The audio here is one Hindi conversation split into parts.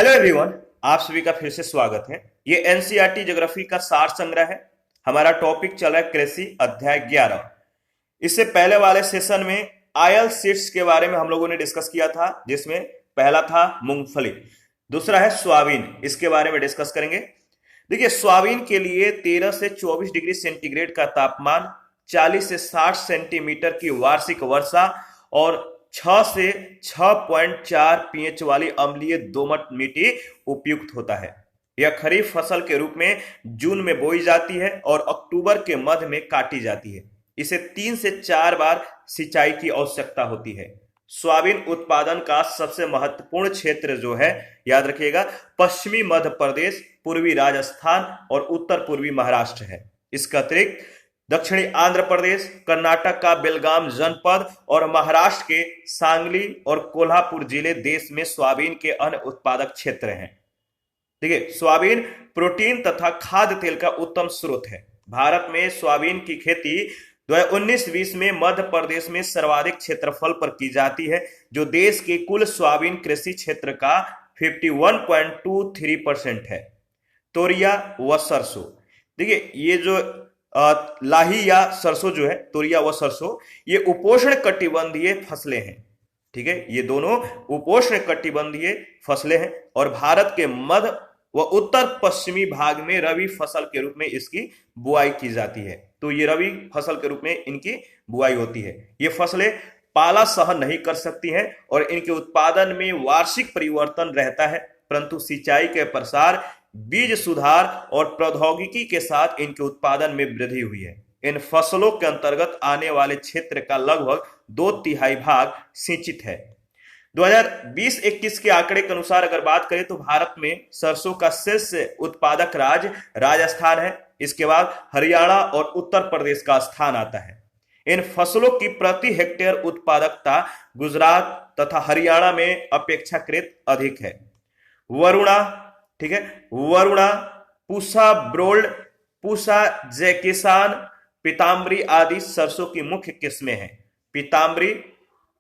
हेलो एवरीवन, आप सभी का फिर से स्वागत है। ये एनसीईआरटी ज्योग्राफी का सार संग्रह है। हमारा टॉपिक चला है कृषि अध्याय 11। इससे पहले वाले सेशन में आयल सीड्स के बारे में हम लोगों ने डिस्कस किया था, जिसमें पहला था मूंगफली, दूसरा है सोयाबीन। इसके बारे में डिस्कस करेंगे। देखिए, सोयाबीन के लिए 13 से 24 डिग्री सेंटीग्रेड का तापमान, 40 से 60 सेंटीमीटर की वार्षिक वर्षा और 6 से 6.4 पीएच वाली अम्लीय दोमट मिट्टी उपयुक्त होता है। यह खरीफ फसल के रूप में जून में बोई जाती है और अक्टूबर के मध्य में काटी जाती है। इसे 3 से 4 बार सिंचाई की आवश्यकता होती है। सोयाबीन उत्पादन का सबसे महत्वपूर्ण क्षेत्र जो है, याद रखिएगा, पश्चिमी मध्य प्रदेश, पूर्वी राजस्थान और उत्तर पूर्वी महाराष्ट्र है। इसका अतिरिक्त दक्षिणी आंध्र प्रदेश, कर्नाटक का बेलगाम जनपद और महाराष्ट्र के सांगली और कोल्हापुर जिले देश में सोयाबीन के अन्य उत्पादक क्षेत्र हैं। देखिए, सोयाबीन प्रोटीन तथा खाद्य तेल का उत्तम स्रोत है। भारत में सोयाबीन की खेती 2019-20 में मध्य प्रदेश में सर्वाधिक क्षेत्रफल पर की जाती है, जो देश के कुल सोयाबीन कृषि क्षेत्र का 51.23% है। तोरिया व सरसों, देखिए ये जो लाही या सरसों जो है, तोरिया व सरसों, ये उपोष्ण कटिबंधीय फसलें हैं। ठीक है, ये दोनों उपोष्ण कटिबंधीय फसलें हैं और भारत के मध्य व उत्तर पश्चिमी भाग में रबी फसल के रूप में इसकी बुआई की जाती है। तो ये रबी फसल के रूप में इनकी बुआई होती है। ये फसलें पाला सहन नहीं कर सकती हैं और इनके उत्पादन में वार्षिक परिवर्तन रहता है, परंतु सिंचाई के प्रसार, बीज सुधार और प्रौद्योगिकी के साथ इनके उत्पादन में वृद्धि हुई है। इन फसलों के अंतर्गत आने वाले क्षेत्र का लगभग 2/3 भाग सिंचित है। 2020-21 के आंकड़े के अनुसार अगर बात करें तो भारत में सरसों का शीर्ष उत्पादक राज्य राजस्थान है। इसके बाद हरियाणा और उत्तर प्रदेश का स्थान आता है। इन फसलों की प्रति हेक्टेयर उत्पादकता गुजरात तथा हरियाणा में अपेक्षाकृत अधिक है। वरुणा, ठीक है, वरुणा, पूसा ब्रोल्ड, पूसा जैकिसान, पीताम्बरी आदि सरसों की मुख्य किस्में हैं। पीताम्बरी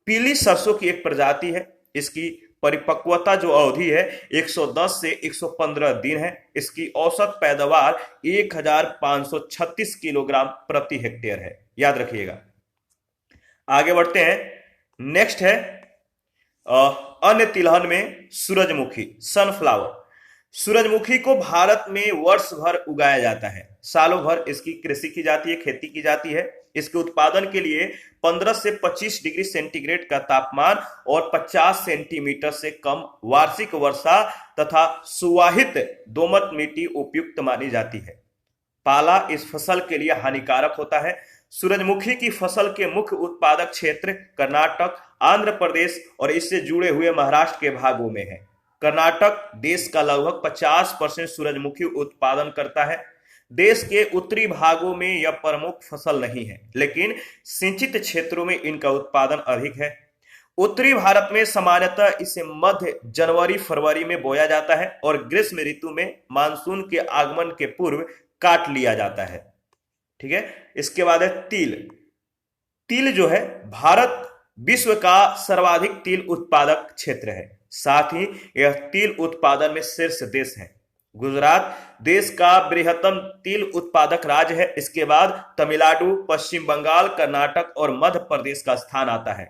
पीली सरसों की एक प्रजाति है। इसकी परिपक्वता जो अवधि है 110 से 115 दिन है। इसकी औसत पैदावार 1536 किलोग्राम प्रति हेक्टेयर है। याद रखिएगा। आगे बढ़ते हैं। नेक्स्ट है अन्य तिलहन में सूरजमुखी, सनफ्लावर। सूरजमुखी को भारत में वर्ष भर उगाया जाता है। सालों भर इसकी कृषि की जाती है, खेती की जाती है। इसके उत्पादन के लिए 15 से 25 डिग्री सेंटीग्रेड का तापमान और 50 सेंटीमीटर से कम वार्षिक वर्षा तथा सुवाहित दोमट मिट्टी उपयुक्त मानी जाती है। पाला इस फसल के लिए हानिकारक होता है। सूरजमुखी की फसल के मुख्य उत्पादक क्षेत्र कर्नाटक, आंध्र प्रदेश और इससे जुड़े हुए महाराष्ट्र के भागों में है। कर्नाटक देश का लगभग 50% सूरजमुखी उत्पादन करता है। देश के उत्तरी भागों में यह प्रमुख फसल नहीं है, लेकिन सिंचित क्षेत्रों में इनका उत्पादन अधिक है। उत्तरी भारत में सामान्यतः इसे मध्य जनवरी फरवरी में बोया जाता है और ग्रीष्म ऋतु में मानसून के आगमन के पूर्व काट लिया जाता है। ठीक है, इसके बाद है तिल। तिल जो है, भारत विश्व का सर्वाधिक तिल उत्पादक क्षेत्र है। साथ ही यह तिल उत्पादन में शीर्ष देश है। गुजरात देश का बृहत्तम तिल उत्पादक राज्य है। इसके बाद तमिलनाडु, पश्चिम बंगाल, कर्नाटक और मध्य प्रदेश का स्थान आता है।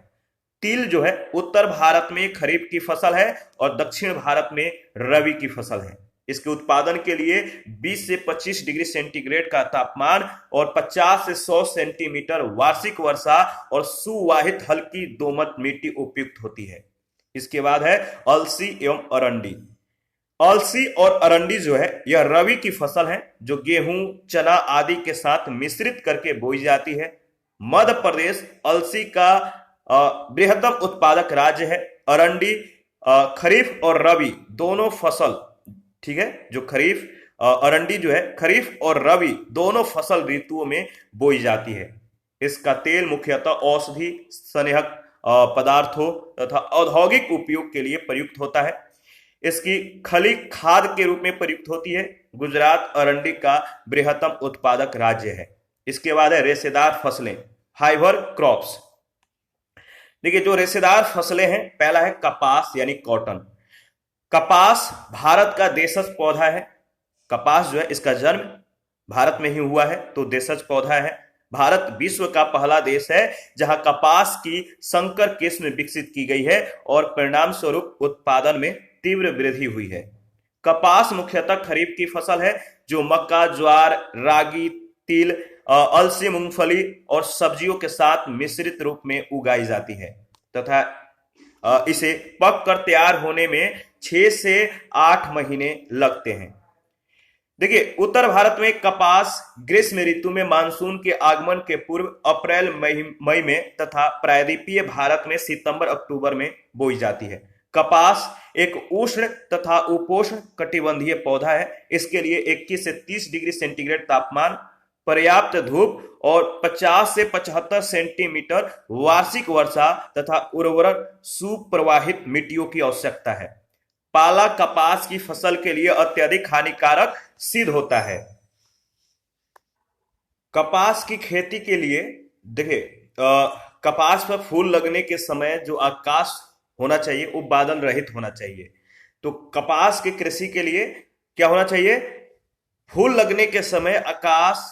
तिल जो है उत्तर भारत में खरीफ की फसल है और दक्षिण भारत में रबी की फसल है। इसके उत्पादन के लिए 20 से 25 डिग्री सेंटीग्रेड का तापमान और 50 से 100 सेंटीमीटर वार्षिक वर्षा और सुवाहित हल्की दोमट मिट्टी उपयुक्त होती है। इसके बाद है अलसी एवं अरंडी। अलसी और अरंडी जो है, यह रबी की फसल है जो गेहूं, चना आदि के साथ मिश्रित करके बोई जाती है। मध्य प्रदेश अलसी का बृहत्तम उत्पादक राज्य है। अरंडी खरीफ और रबी दोनों फसल, ठीक है, जो खरीफ अरंडी जो है खरीफ और रबी दोनों फसल ऋतुओं में बोई जाती है। इसका तेल मुख्यतः औषधि, स्नेहक पदार्थों तथा औद्योगिक उपयोग के लिए प्रयुक्त होता है। इसकी खली खाद के रूप में प्रयुक्त होती है। गुजरात अरंडी का बृहत्तम उत्पादक राज्य है। इसके बाद है रेशेदार फसलें, फाइबर क्रॉप्स। देखिए, जो रेशेदार फसलें हैं, पहला है कपास यानी कॉटन। कपास भारत का देशज पौधा है। कपास जो है इसका जन्म भारत में ही हुआ है, तो देशज पौधा है। भारत विश्व का पहला देश है जहां कपास की संकर किस्म विकसित की गई है और परिणाम स्वरूप उत्पादन में तीव्र वृद्धि हुई है। कपास मुख्यतः खरीफ की फसल है जो मक्का, ज्वार, रागी, तिल, अलसी, मूंगफली और सब्जियों के साथ मिश्रित रूप में उगाई जाती है तथा इसे पक कर तैयार होने में 6 से 8 महीने लगते हैं। देखिए, उत्तर भारत में कपास ग्रीष्म ऋतु में मानसून के आगमन के पूर्व अप्रैल मई में तथा प्रायद्वीपीय भारत में सितंबर अक्टूबर में बोई जाती है। कपास एक उष्ण तथा उपोष्ण कटिबंधीय पौधा है। इसके लिए 21 से 30 डिग्री सेंटीग्रेड तापमान, पर्याप्त धूप और 50 से 75 सेंटीमीटर वार्षिक वर्षा तथा उर्वरक सुप्रवाहित मिट्टियों की आवश्यकता है। पाला कपास की फसल के लिए अत्यधिक हानिकारक सिद्ध होता है। कपास की खेती के लिए देखिए, कपास पर फूल लगने के समय जो आकाश होना चाहिए वो बादल रहित होना चाहिए। तो कपास की कृषि के लिए क्या होना चाहिए? फूल लगने के समय आकाश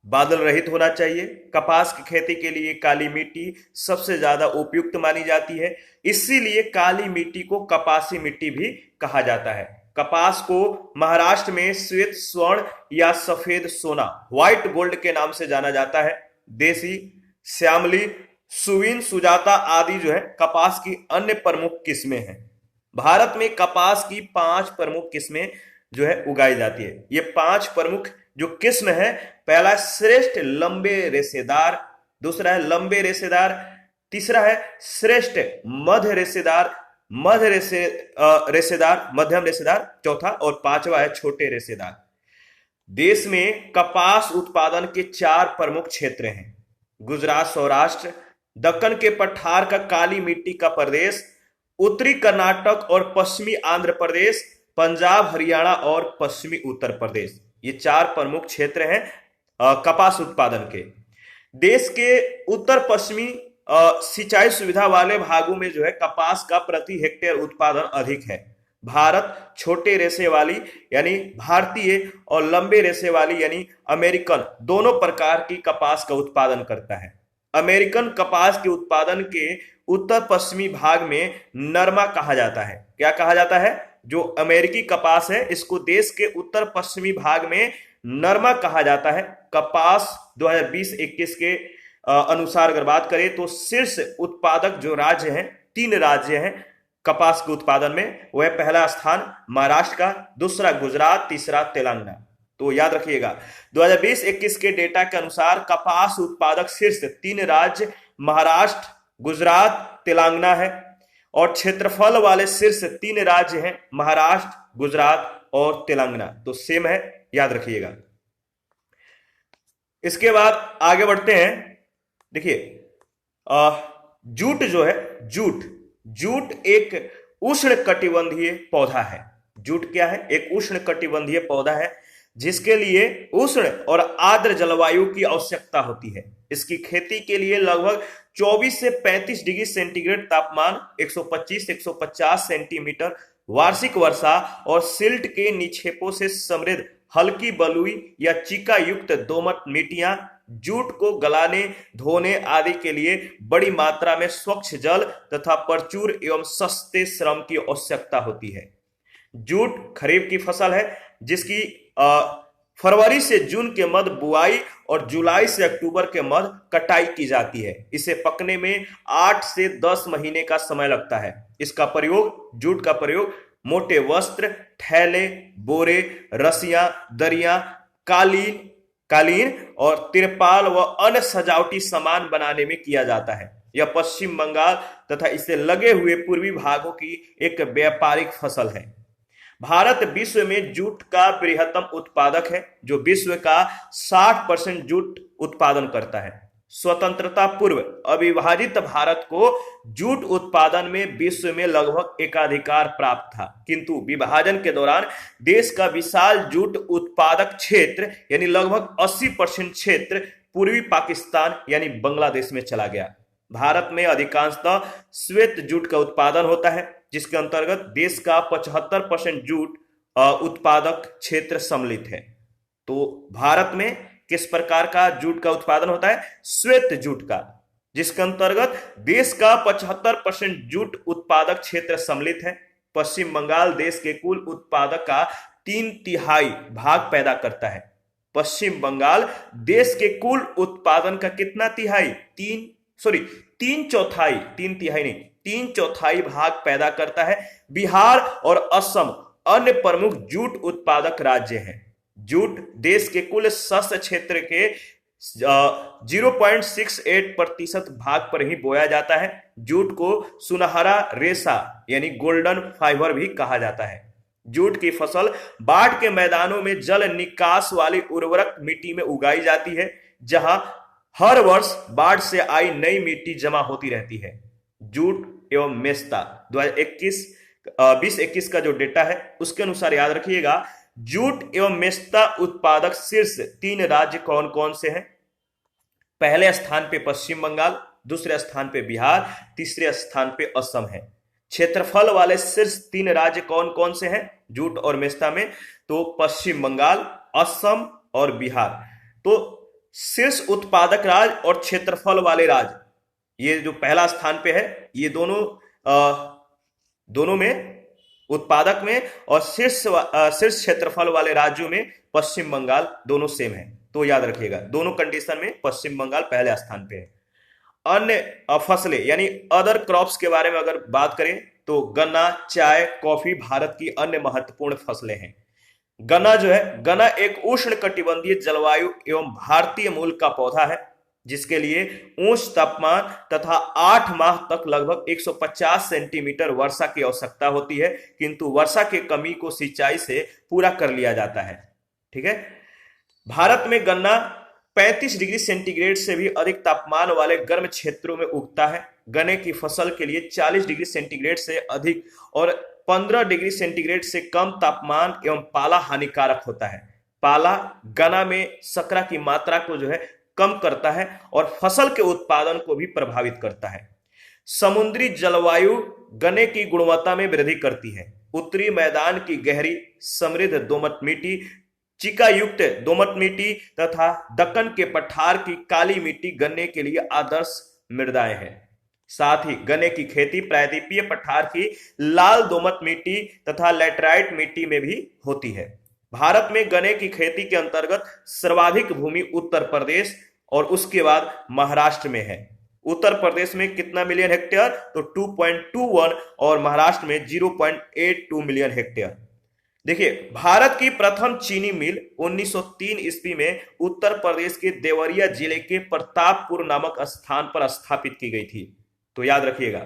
बादल रहित होना चाहिए। कपास की खेती के लिए काली मिट्टी सबसे ज्यादा उपयुक्त मानी जाती है, इसीलिए काली मिट्टी को कपासी मिट्टी भी कहा जाता है। कपास को महाराष्ट्र में श्वेत स्वर्ण या सफेद सोना, व्हाइट गोल्ड के नाम से जाना जाता है। देसी, श्यामली, सुवीन, सुजाता आदि जो है कपास की अन्य प्रमुख किस्में हैं। भारत में कपास की 5 प्रमुख किस्में जो है उगाई जाती है। ये 5 प्रमुख जो किस्म है, पहला श्रेष्ठ लंबे रेशेदार, दूसरा है लंबे रेशेदार, तीसरा है श्रेष्ठ मध्य रेशेदार, रेशेदार, मध्यम रेशेदार, चौथा और पांचवा है छोटे रेशेदार। देश में कपास उत्पादन के 4 प्रमुख क्षेत्र हैं। गुजरात, सौराष्ट्र, दक्कन के पठार का काली मिट्टी का प्रदेश, उत्तरी कर्नाटक और पश्चिमी आंध्र प्रदेश, पंजाब, हरियाणा और पश्चिमी उत्तर प्रदेश, ये 4 प्रमुख क्षेत्र हैं कपास उत्पादन के। देश के उत्तर पश्चिमी सिंचाई सुविधा वाले भागों में जो है कपास का प्रति हेक्टेयर उत्पादन अधिक है। भारत छोटे रेशे वाली यानी भारतीय और लंबे रेशे वाली यानी अमेरिकन दोनों प्रकार की कपास का उत्पादन करता है। अमेरिकन कपास के उत्पादन के उत्तर पश्चिमी भाग में नरमा कहा जाता है। क्या कहा जाता है? जो अमेरिकी कपास है इसको देश के उत्तर पश्चिमी भाग में नरमा कहा जाता है। कपास 2020-21 के अनुसार अगर बात करें तो शीर्ष उत्पादक जो राज्य हैं, 3 राज्य हैं कपास के उत्पादन में, वह पहला स्थान महाराष्ट्र का, दूसरा गुजरात, तीसरा तेलंगाना। तो याद रखिएगा 2020-21 के डेटा के अनुसार कपास उत्पादक शीर्ष 3 राज्य महाराष्ट्र, गुजरात, तेलंगाना है और क्षेत्रफल वाले शीर्ष 3 राज्य हैं महाराष्ट्र, गुजरात और तेलंगाना। तो सेम है, याद रखिएगा। इसके बाद आगे बढ़ते हैं। देखिए, जूट जो है, जूट एक उष्ण कटिबंधीय पौधा है। जूट क्या है? एक उष्ण कटिबंधीय पौधा है जिसके लिए उष्ण और आर्द्र जलवायु की आवश्यकता होती है। इसकी खेती के लिए लगभग 24 से 35 डिग्री सेंटीग्रेड तापमान, 125 से 150 सेंटीमीटर वार्षिक वर्षा और सिल्ट के निक्षेपों से समृद्ध हल्की बलुई या चीका युक्त दोमट मिट्टियां जूट को गलाने, धोने आदि के लिए बड़ी मात्रा में स्वच्छ जल तथा प्रचुर एवं सस्ते श्रम की आवश्यकता होती है। जूट खरीफ की फसल है जिसकी फरवरी से जून के मध्य बुआई और जुलाई से अक्टूबर के मध्य कटाई की जाती है। इसे पकने में 8 से 10 महीने का समय लगता है। इसका प्रयोग, जूट का प्रयोग मोटे वस्त्र, थैले, बोरे, रस्सियां, दरियां, कालीन और तिरपाल व अन्य सजावटी सामान बनाने में किया जाता है। यह पश्चिम बंगाल तथा इससे लगे हुए पूर्वी भागों की एक व्यापारिक फसल है। भारत विश्व में जूट का बृहत्तम उत्पादक है जो विश्व का 60% जूट उत्पादन करता है। स्वतंत्रता पूर्व अविभाजित भारत को जूट उत्पादन में विश्व में लगभग एकाधिकार प्राप्त था, किंतु विभाजन के दौरान देश का विशाल जूट उत्पादक क्षेत्र यानी लगभग 80% क्षेत्र पूर्वी पाकिस्तान यानी बांग्लादेश में चला गया। भारत में अधिकांशतः श्वेत जूट का उत्पादन होता है जिसके अंतर्गत देश का 75% जूट उत्पादक क्षेत्र सम्मिलित है। तो भारत में किस प्रकार का जूट का उत्पादन होता है? श्वेत जूट का, जिसके अंतर्गत देश का 75% जूट उत्पादक क्षेत्र सम्मिलित है। पश्चिम बंगाल देश के कुल उत्पादक का 3/3 भाग पैदा करता है। पश्चिम बंगाल देश के कुल उत्पादन का कितना तिहाई? 3/4, 3/3 नहीं, 3/4 भाग पैदा करता है। बिहार और असम अन्य प्रमुख जूट उत्पादक राज्य हैं। जूट देश के कुल शस्य क्षेत्र के 0.68% भाग पर ही बोया जाता है। जूट को सुनहरा रेशा यानी गोल्डन फाइबर भी कहा जाता है। जूट की फसल बाढ़ के मैदानों में जल निकास वाली उर्वरक मिट्टी में उगाई जाती है, जहां हर वर्ष बाढ़ से आई नई मिट्टी जमा होती रहती है। जूट एवं मेस्ता 2021 का जो डेटा है उसके अनुसार याद रखिएगा, जूट एवं मेस्ता उत्पादक शीर्ष 3 राज्य कौन कौन से हैं? पहले स्थान पे पश्चिम बंगाल, दूसरे स्थान पे बिहार, तीसरे स्थान पे असम है। क्षेत्रफल वाले शीर्ष 3 राज्य कौन कौन से हैं जूट और मेस्ता में? तो पश्चिम बंगाल, असम और बिहार। तो शीर्ष उत्पादक राज्य और क्षेत्रफल वाले राज्य, ये जो पहला स्थान पे है, ये दोनों में उत्पादक में और शीर्ष क्षेत्रफल वाले राज्यों में पश्चिम बंगाल दोनों सेम है। तो याद रखिएगा, दोनों कंडीशन में पश्चिम बंगाल पहले स्थान पे है। अन्य फसलें यानी अदर क्रॉप्स के बारे में अगर बात करें तो गन्ना, चाय, कॉफी भारत की अन्य महत्वपूर्ण फसलें हैं। गन्ना जो है, गन्ना एक उष्णकटिबंधीय जलवायु एवं भारतीय मूल का पौधा है, जिसके लिए उच्च तापमान तथा 8 माह तक लगभग 150 सेंटीमीटर वर्षा की आवश्यकता होती है, किंतु वर्षा की कमी को सिंचाई से पूरा कर लिया जाता है। ठीक है। भारत में गन्ना 35 डिग्री सेंटीग्रेड से भी अधिक तापमान वाले गर्म क्षेत्रों में उगता है। गन्ने की फसल के लिए 40 डिग्री सेंटीग्रेड से अधिक और 15 डिग्री सेंटीग्रेड से कम तापमान एवं पाला हानिकारक होता है। पाला गन्ना में शर्करा की मात्रा को जो है कम करता है और फसल के उत्पादन को भी प्रभावित करता है। समुद्री जलवायु गन्ने की गुणवत्ता में वृद्धि करती है। उत्तरी मैदान की गहरी समृद्ध दोमट मिट्टी, चिका युक्त दोमट मिट्टी तथा दक्कन के पठार की काली मिट्टी गन्ने के लिए आदर्श मृदाएं हैं। साथ ही गन्ने की खेती प्रायद्वीपीय पठार की लाल दोमट मिट्टी तथा लैटराइट मिट्टी में भी होती है। भारत में गन्ने की खेती के अंतर्गत सर्वाधिक भूमि उत्तर प्रदेश और उसके बाद महाराष्ट्र में है। उत्तर प्रदेश में कितना मिलियन हेक्टेयर? तो 2.21 और महाराष्ट्र में 0.82 मिलियन हेक्टेयर। देखिए, भारत की प्रथम चीनी मिल 1903 ईस्वी में उत्तर प्रदेश के देवरिया जिले के प्रतापपुर नामक स्थान पर स्थापित की गई थी। तो याद रखिएगा,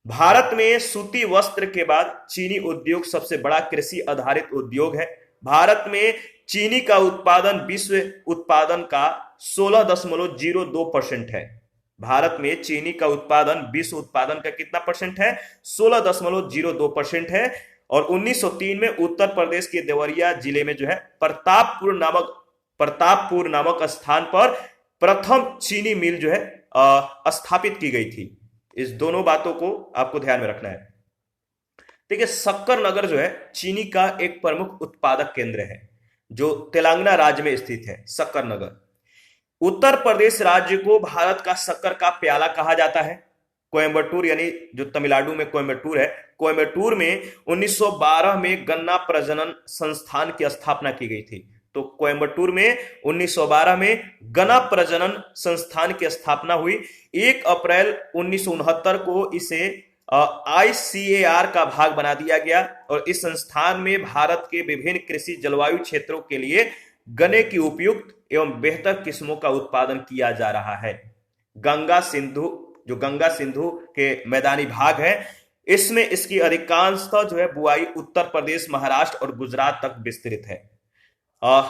भारत में सूती वस्त्र के बाद चीनी उद्योग सबसे बड़ा कृषि आधारित उद्योग है। भारत में चीनी का उत्पादन विश्व उत्पादन का 16.02% है। भारत में चीनी का उत्पादन विश्व उत्पादन का कितना परसेंट है? 16.02% है। और 1903 में उत्तर प्रदेश के देवरिया जिले में जो है प्रतापपुर नामक स्थान पर प्रथम चीनी मिल जो है स्थापित की गई थी। इस दोनों बातों को आपको ध्यान में रखना है। देखिए, शक्कर नगर जो है चीनी का एक प्रमुख उत्पादक केंद्र है, जो तेलंगाना राज्य में स्थित है। शक्कर नगर उत्तर प्रदेश राज्य को भारत का शक्कर का प्याला कहा जाता है। कोयम्बटूर यानी जो तमिलनाडु में कोयम्बटूर है, कोयम्बटूर में 1912 में गन्ना प्रजनन संस्थान की स्थापना की गई थी। तो कोयम्बटूर में 1912 में गन्ना प्रजनन संस्थान की स्थापना हुई। 1 अप्रैल 1969 को इसे ICAR का भाग बना दिया गया और इस संस्थान में भारत के विभिन्न कृषि जलवायु क्षेत्रों के लिए गन्ने की उपयुक्त एवं बेहतर किस्मों का उत्पादन किया जा रहा है। गंगा सिंधु के मैदानी भाग है, इसमें इसकी अधिकांशतः जो है बुआई उत्तर प्रदेश, महाराष्ट्र और गुजरात तक विस्तृत है।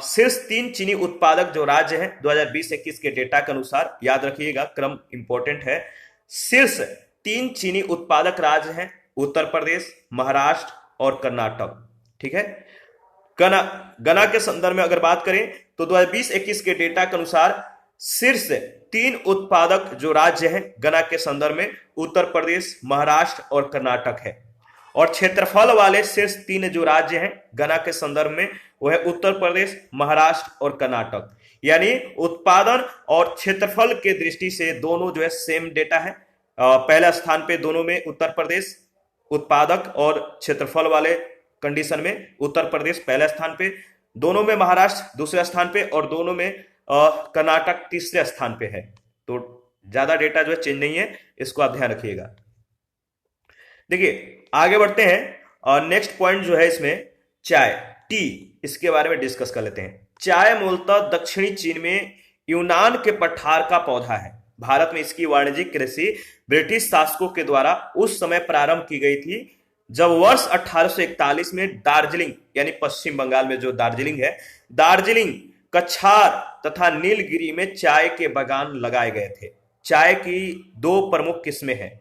शीर्ष 3 चीनी उत्पादक जो राज्य हैं 2020-21 के डेटा के अनुसार, याद रखिएगा क्रम इंपॉर्टेंट है। शीर्ष 3 चीनी उत्पादक राज्य हैं उत्तर प्रदेश, महाराष्ट्र और कर्नाटक। ठीक है। गन्ना के संदर्भ में अगर बात करें तो 2020-21 के डेटा के अनुसार शीर्ष 3 उत्पादक जो राज्य हैं गन्ना के संदर्भ में उत्तर प्रदेश, महाराष्ट्र और कर्नाटक है। और क्षेत्रफल वाले शीर्ष 3 जो राज्य हैं गणना के संदर्भ में वो है उत्तर प्रदेश, महाराष्ट्र और कर्नाटक। यानी उत्पादन और क्षेत्रफल के दृष्टि से दोनों जो है सेम डेटा है। पहला स्थान पे दोनों में उत्तर प्रदेश उत्पादक और क्षेत्रफल वाले कंडीशन में उत्तर प्रदेश पहले स्थान पे, दोनों में महाराष्ट्र दूसरे स्थान पे और दोनों में कर्नाटक तीसरे स्थान पे है। तो ज्यादा डेटा जो है चेंज नहीं है, इसको आप ध्यान रखिएगा। देखिए आगे बढ़ते हैं। नेक्स्ट पॉइंट जो है इसमें चाय, टी, इसके बारे में डिस्कस कर लेते हैं। चाय मूलतः दक्षिणी चीन में यूनान के पठार का पौधा है। भारत में इसकी वाणिज्यिक कृषि ब्रिटिश शासकों के द्वारा उस समय प्रारंभ की गई थी जब वर्ष 1841 में दार्जिलिंग यानी पश्चिम बंगाल में जो दार्जिलिंग है, दार्जिलिंग, कछार तथा नीलगिरी में चाय के बागान लगाए गए थे। चाय की 2 प्रमुख किस्में हैं,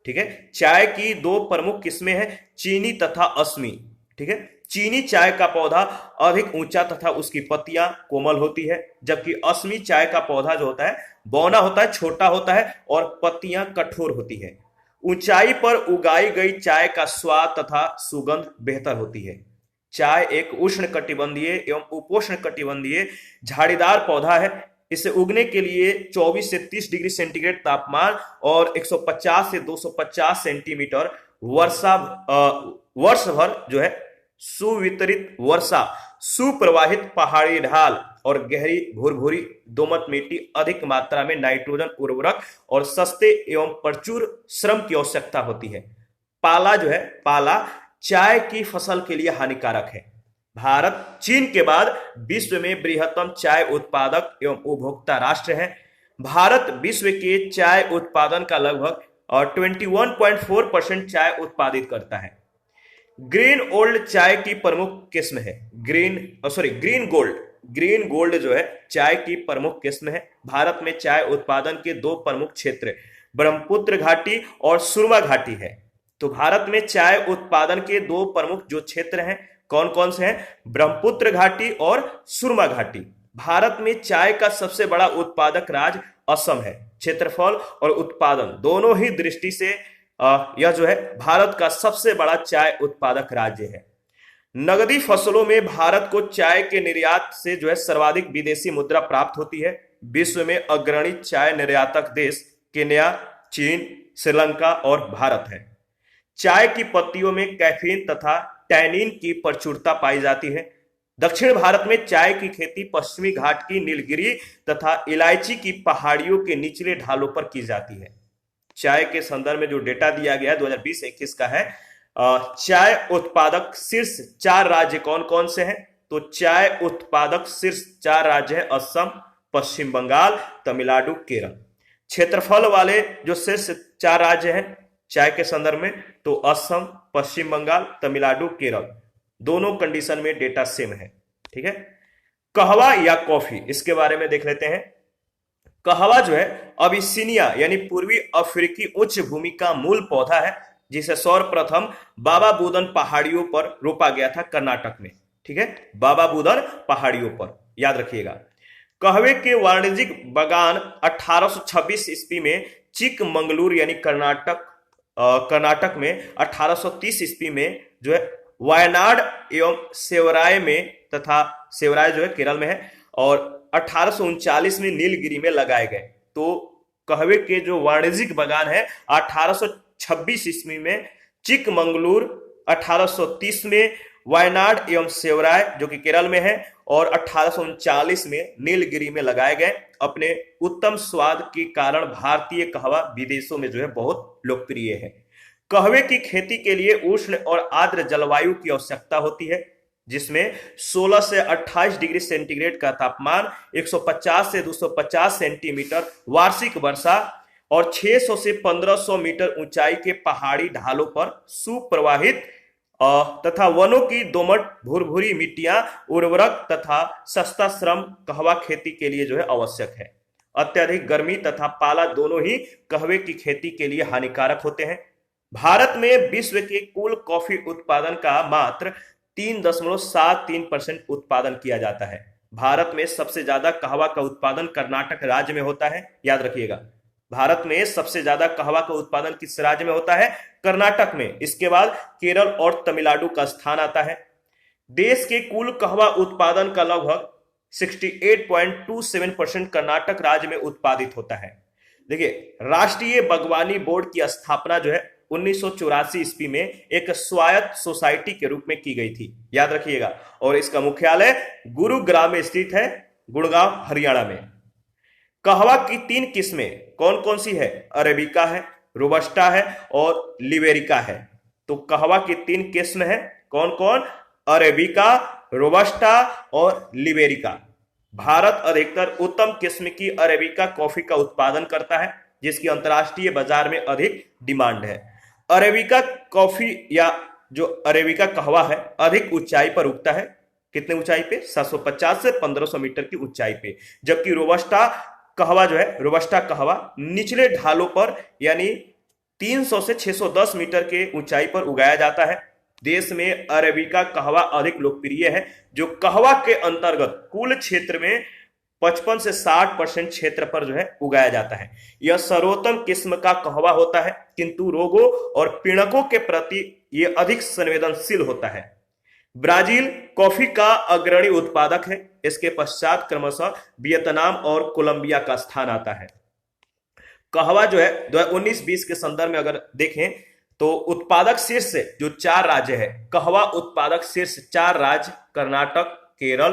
ठीक है। चाय की 2 प्रमुख किस्में हैं, चीनी तथा असमी, ठीक है। चीनी चाय का पौधा अधिक ऊंचा तथा उसकी पत्तियां कोमल होती है, जबकि असमी चाय का पौधा जो होता है बौना होता है, छोटा होता है और पत्तियां कठोर होती है। ऊंचाई पर उगाई गई चाय का स्वाद तथा सुगंध बेहतर होती है। चाय एक उष्णकटिबंधीय एवं उपोष्ण कटिबंधीय झाड़ीदार पौधा है। इसे उगने के लिए 24 से 30 डिग्री सेंटीग्रेड तापमान और 150 से 250 सेंटीमीटर वर्ष भर जो है सुवितरित वर्षा, सुप्रवाहित पहाड़ी ढाल और गहरी भुरभुरी दोमट मिट्टी, अधिक मात्रा में नाइट्रोजन उर्वरक और सस्ते एवं प्रचुर श्रम की आवश्यकता होती है। पाला जो है, पाला चाय की फसल के लिए हानिकारक है। भारत चीन के बाद विश्व में बृहत्तम चाय उत्पादक एवं उपभोक्ता राष्ट्र है। भारत विश्व के चाय उत्पादन का लगभग 21.4% चाय उत्पादित करता है। ग्रीन ओल्ड चाय की प्रमुख किस्म है। ग्रीन गोल्ड जो है चाय की प्रमुख किस्म है। भारत में चाय उत्पादन के 2 प्रमुख क्षेत्र ब्रह्मपुत्र घाटी और सुरमा घाटी है। तो भारत में चाय उत्पादन के 2 प्रमुख जो क्षेत्र हैं कौन कौन से हैं? ब्रह्मपुत्र घाटी और सुरमा घाटी। भारत में चाय का सबसे बड़ा उत्पादक राज्य असम है। क्षेत्रफल और उत्पादन दोनों ही दृष्टि से यह जो है भारत का सबसे बड़ा चाय उत्पादक राज्य है। नगदी फसलों में भारत को चाय के निर्यात से जो है सर्वाधिक विदेशी मुद्रा प्राप्त होती है। विश्व में अग्रणी चाय निर्यातक देश केन्या, चीन, श्रीलंका और भारत है। चाय की पत्तियों में कैफीन तथा टैनिन की प्रचुरता पाई जाती है। दक्षिण भारत में चाय की खेती पश्चिमी घाट की नीलगिरी तथा इलायची की पहाड़ियों के निचले ढालों पर की जाती है। चाय के संदर्भ में जो डेटा दिया गया है 2020-21 का है। चाय उत्पादक शीर्ष 4 राज्य कौन कौन से हैं? तो चाय उत्पादक शीर्ष 4 राज्य हैं असम, पश्चिम बंगाल, तमिलनाडु, केरल। क्षेत्रफल वाले जो शीर्ष 4 राज्य हैं चाय के संदर्भ में तो असम, पश्चिम बंगाल, तमिलनाडु, केरल, दोनों कंडीशन में डेटा सेम है, ठीक है। कहवा या कॉफी, इसके बारे में देख लेते हैं। कहवा जो है अबिसिनिया यानी पूर्वी अफ्रीकी उच्च भूमि का मूल पौधा है, जिसे सर्वप्रथम बाबा बुदन पहाड़ियों पर रोपा गया था कर्नाटक में, ठीक है। बाबा बुदन पहाड़ियों पर याद रखिएगा। कहवे के वाणिज्यिक बागान 1826 ईस्वी में चिकमंगलूर यानी कर्नाटक में, 1830 ईस्वी में जो है वायनाड एवं सेवराय में तथा सेवराय जो है केरल में है और 1839 में नीलगिरी में लगाए गए। तो कहवे के जो वाणिज्यिक बागान है 1826 ईस्वी में चिकमंगलूर, 1830 में वायनाड एवं सेवराय जो कि केरल में है और 1839 में नीलगिरी में लगाए गए। अपने उत्तम स्वाद के कारण भारतीय कहवा विदेशों में जो है बहुत लोकप्रिय है। कहवे की खेती के लिए उष्ण और आर्द्र जलवायु की आवश्यकता होती है, जिसमें 16 से 28 डिग्री सेंटीग्रेड का तापमान, 150 से 250 सेंटीमीटर वार्षिक वर्षा और 600 से 1500 मीटर ऊंचाई के पहाड़ी ढालों पर सुप्रवाहित तथा वनों की दोमट भुरभुरी मिट्टियां, उर्वरक तथा सस्ता श्रम कहवा खेती के लिए जो है आवश्यक है। अत्यधिक गर्मी तथा पाला दोनों ही कहवे की खेती के लिए हानिकारक होते हैं। भारत में विश्व के कुल कॉफी उत्पादन का मात्र 3.73% उत्पादन किया जाता है। भारत में सबसे ज्यादा कहवा का उत्पादन कर्नाटक राज्य में होता है, याद रखिएगा। भारत में सबसे ज्यादा कहवा का उत्पादन किस राज्य में होता है? कर्नाटक में। इसके बाद केरल और तमिलनाडु का स्थान आता है। देश के कुल कहवा उत्पादन का लगभग 68.27% कर्नाटक राज्य में उत्पादित होता है। देखिए, राष्ट्रीय बागवानी बोर्ड की स्थापना जो है 1984 ईस्वी में एक स्वायत्त सोसाइटी के रूप में की गई थी, याद रखिएगा। और इसका मुख्यालय गुरुग्राम में स्थित है, गुड़गांव हरियाणा में। कहवा की 3 किस्में कौन कौन सी है? अरेबिका है, रोबस्टा है और लिबेरिका है। तो कहवा की 3 किस्म है, कौन कौन? अरेबिका, रोबस्टा और लिबेरिका। भारत अधिकतर उत्तम किस्म की अरेबिका कॉफी का उत्पादन करता है, जिसकी अंतर्राष्ट्रीय बाजार में अधिक डिमांड है। अरेबिका कॉफी या जो अरेबिका कहवा है अधिक ऊंचाई पर उगता है। कितने ऊंचाई पे? 750 से 1500 मीटर की ऊंचाई पे। जबकि रोबस्टा कहवा जो है, रोबस्टा कहवा निचले ढालों पर यानी 300 से 610 मीटर के ऊंचाई पर उगाया जाता है। देश में अरेबिका कहवा अधिक लोकप्रिय है, जो कहवा के अंतर्गत कुल क्षेत्र में 55 से 60% क्षेत्र पर जो है उगाया जाता है। यह सर्वोत्तम किस्म का कहवा होता है, किंतु रोगों और पीड़कों के प्रति यह अधिक संवेदनशील होता है। ब्राजील कॉफी का अग्रणी उत्पादक है। इसके पश्चात क्रमशः वियतनाम और कोलंबिया का स्थान आता है। कहवा जो है 2019-20 के संदर्भ में अगर देखें तो उत्पादक शीर्ष जो 4 राज्य है, कहवा उत्पादक शीर्ष 4 राज्य कर्नाटक, केरल,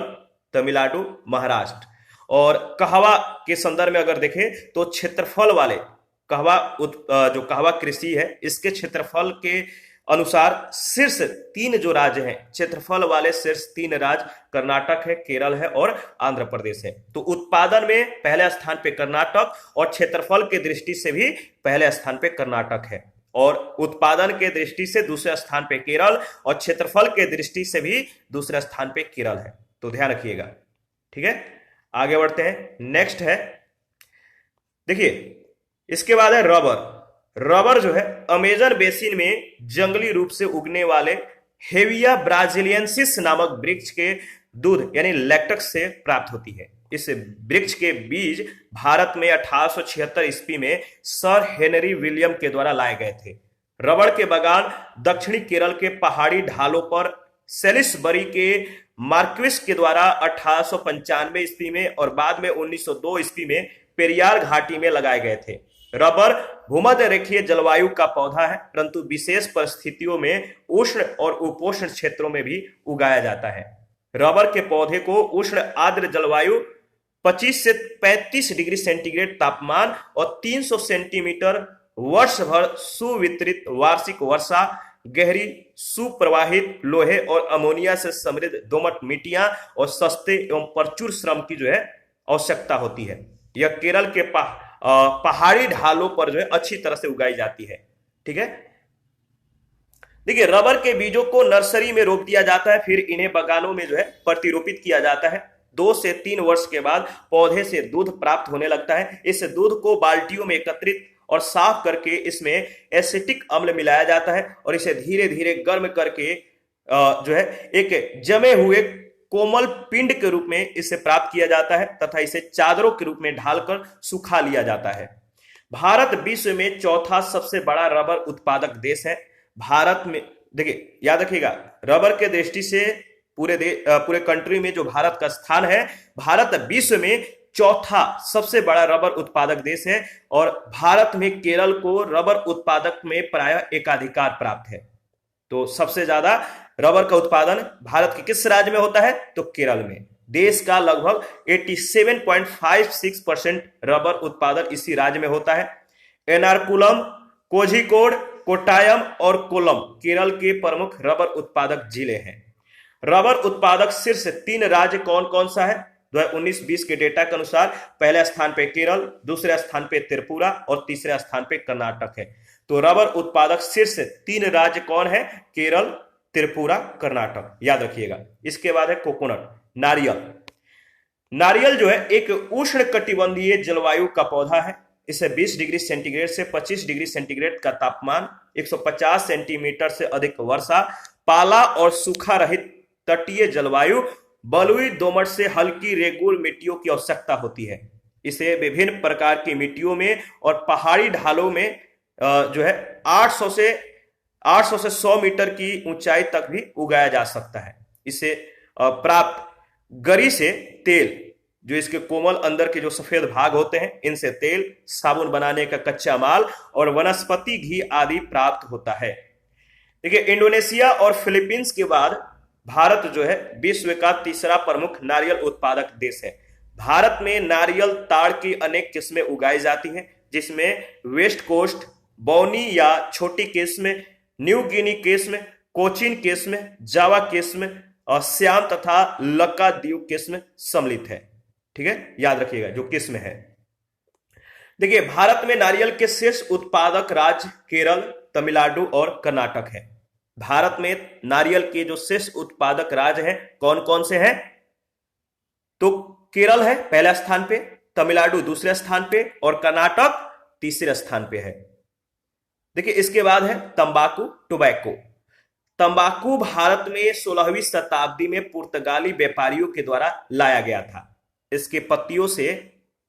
तमिलनाडु, महाराष्ट्र। और कहवा के संदर्भ में अगर देखें तो क्षेत्रफल वाले कहवा जो कहवा कृषि है इसके क्षेत्रफल के अनुसार शीर्ष 3 जो राज्य हैं, क्षेत्रफल वाले शीर्ष 3 राज्य कर्नाटक है, केरल है और आंध्र प्रदेश है। तो उत्पादन में पहले स्थान पे कर्नाटक और क्षेत्रफल के दृष्टि से भी पहले स्थान पे कर्नाटक है, और उत्पादन के दृष्टि से दूसरे स्थान पे केरल और क्षेत्रफल के दृष्टि से भी दूसरे स्थान पे केरल है। तो ध्यान रखिएगा, ठीक है। आगे बढ़ते हैं, नेक्स्ट है, देखिए इसके बाद है रबर। रबर जो है अमेजन बेसिन में जंगली रूप से उगने वाले हेविया ब्राजिलियंसिस नामक वृक्ष के दूध यानी लैक्टस से प्राप्त होती है। इस वृक्ष के बीज भारत में 1876 ईस्वी में सर हेनरी विलियम के द्वारा लाए गए थे। रबड़ के बागान दक्षिणी केरल के पहाड़ी ढालों पर सेलिसबरी के मार्क्विस के द्वारा 1895 ईस्वी में और बाद में 1902 ईस्वी में पेरियार घाटी में लगाए गए थे। रबर भूमध्य रेखीय जलवायु का पौधा है, परंतु विशेष परिस्थितियों में उष्ण और उपोष्ण क्षेत्रों में भी उगाया जाता है। रबर के पौधे को उष्ण आर्द्र जलवायु 25 से 35 डिग्री सेंटीग्रेड तापमान और 300 सेंटीमीटर वर्ष भर सुवितरित वार्षिक वर्षा, गहरी सुप्रवाहित लोहे और अमोनिया से समृद्ध दोमट मिट्टियां और सस्ते एवं प्रचुर श्रम की जो है आवश्यकता होती है। यह केरल के पहाड़ी ढालों पर जो है अच्छी तरह से उगाई जाती है, ठीक है। देखिए, रबर के बीजों को नर्सरी में रोप दिया जाता है, फिर इन्हें बागानों में जो है प्रतिरोपित किया जाता है। 2 से 3 वर्ष के बाद पौधे से दूध प्राप्त होने लगता है। इस दूध को बाल्टियों में एकत्रित और साफ करके इसमें एसिटिक अम्ल मिलाया जाता है और इसे धीरे धीरे गर्म करके जो है एक जमे हुए कोमल पिंड के रूप में इसे प्राप्त किया जाता है तथा इसे चादरों के रूप में ढालकर सुखा लिया जाता है। भारत विश्व में चौथा सबसे बड़ा रबर उत्पादक देश है। भारत में देखिए, याद रखिएगा, रबर के दृष्टि से पूरे कंट्री में जो भारत का स्थान है, भारत विश्व में चौथा सबसे बड़ा रबर उत्पादक देश है और भारत में केरल को रबर उत्पादक में प्रायः एकाधिकार प्राप्त है। तो सबसे ज्यादा रबर का उत्पादन भारत के किस राज्य में होता है? तो केरल में। देश का लगभग 87.56% रबर उत्पादन इसी राज्य में होता है। एर्नाकुलम, कोझिकोड, कोट्टायम और कोल्लम केरल के प्रमुख रबर उत्पादक जिले हैं। रबर उत्पादक शीर्ष 3 राज्य कौन कौन सा है? 2019-20 के डेटा के अनुसार पहले स्थान पे केरल, दूसरे स्थान पे त्रिपुरा और तीसरे स्थान पे कर्नाटक है। तो रबर उत्पादक शीर्ष 3 राज्य कौन है? केरल, त्रिपुरा, कर्नाटक, याद रखिएगा। इसके बाद है कोकोनट, नारियल। नारियल जो है एक उष्ण कटिबंधीय जलवायु का पौधा है। इसे 20 डिग्री सेंटीग्रेड से 25 डिग्री सेंटीग्रेड का तापमान, 150 सेंटीमीटर से अधिक वर्षा, पाला और सूखा रहित तटीय जलवायु, बलुई दोमट से हल्की रेगुल मिट्टियों की आवश्यकता होती है। इसे विभिन्न प्रकार की मिट्टियों में और पहाड़ी ढालों में जो है 800 से 100 मीटर की ऊंचाई तक भी उगाया जा सकता है। इसे प्राप्त गरी से तेल, जो इसके कोमल अंदर के जो सफेद भाग होते हैं, इनसे तेल, साबुन बनाने का कच्चा माल और वनस्पति घी आदि प्राप्त होता है। देखिए, इंडोनेशिया और फिलीपींस के बाद भारत जो है विश्व का तीसरा प्रमुख नारियल उत्पादक देश है। भारत में नारियल ताड़ की अनेक किस्में उगाई जाती हैं, जिसमें वेस्ट कोस्ट, बौनी या छोटी किस्म, न्यू गिनी किस्म, कोचीन किस्म, जावा किस्म और श्याम तथा लक्काद्वीप किस्म सम्मिलित है। ठीक है, याद रखिएगा जो किस्म है। देखिए, भारत में नारियल के शीर्ष उत्पादक राज्य केरल, तमिलनाडु और कर्नाटक है। भारत में नारियल के जो शीर्ष उत्पादक राज्य हैं कौन कौन से हैं? तो केरल है पहले स्थान पे, तमिलनाडु दूसरे स्थान पे और कर्नाटक तीसरे स्थान पे है। देखिए, इसके बाद है तंबाकू, टोबैको। तंबाकू भारत में 16वीं शताब्दी में पुर्तगाली व्यापारियों के द्वारा लाया गया था। इसके पत्तियों से,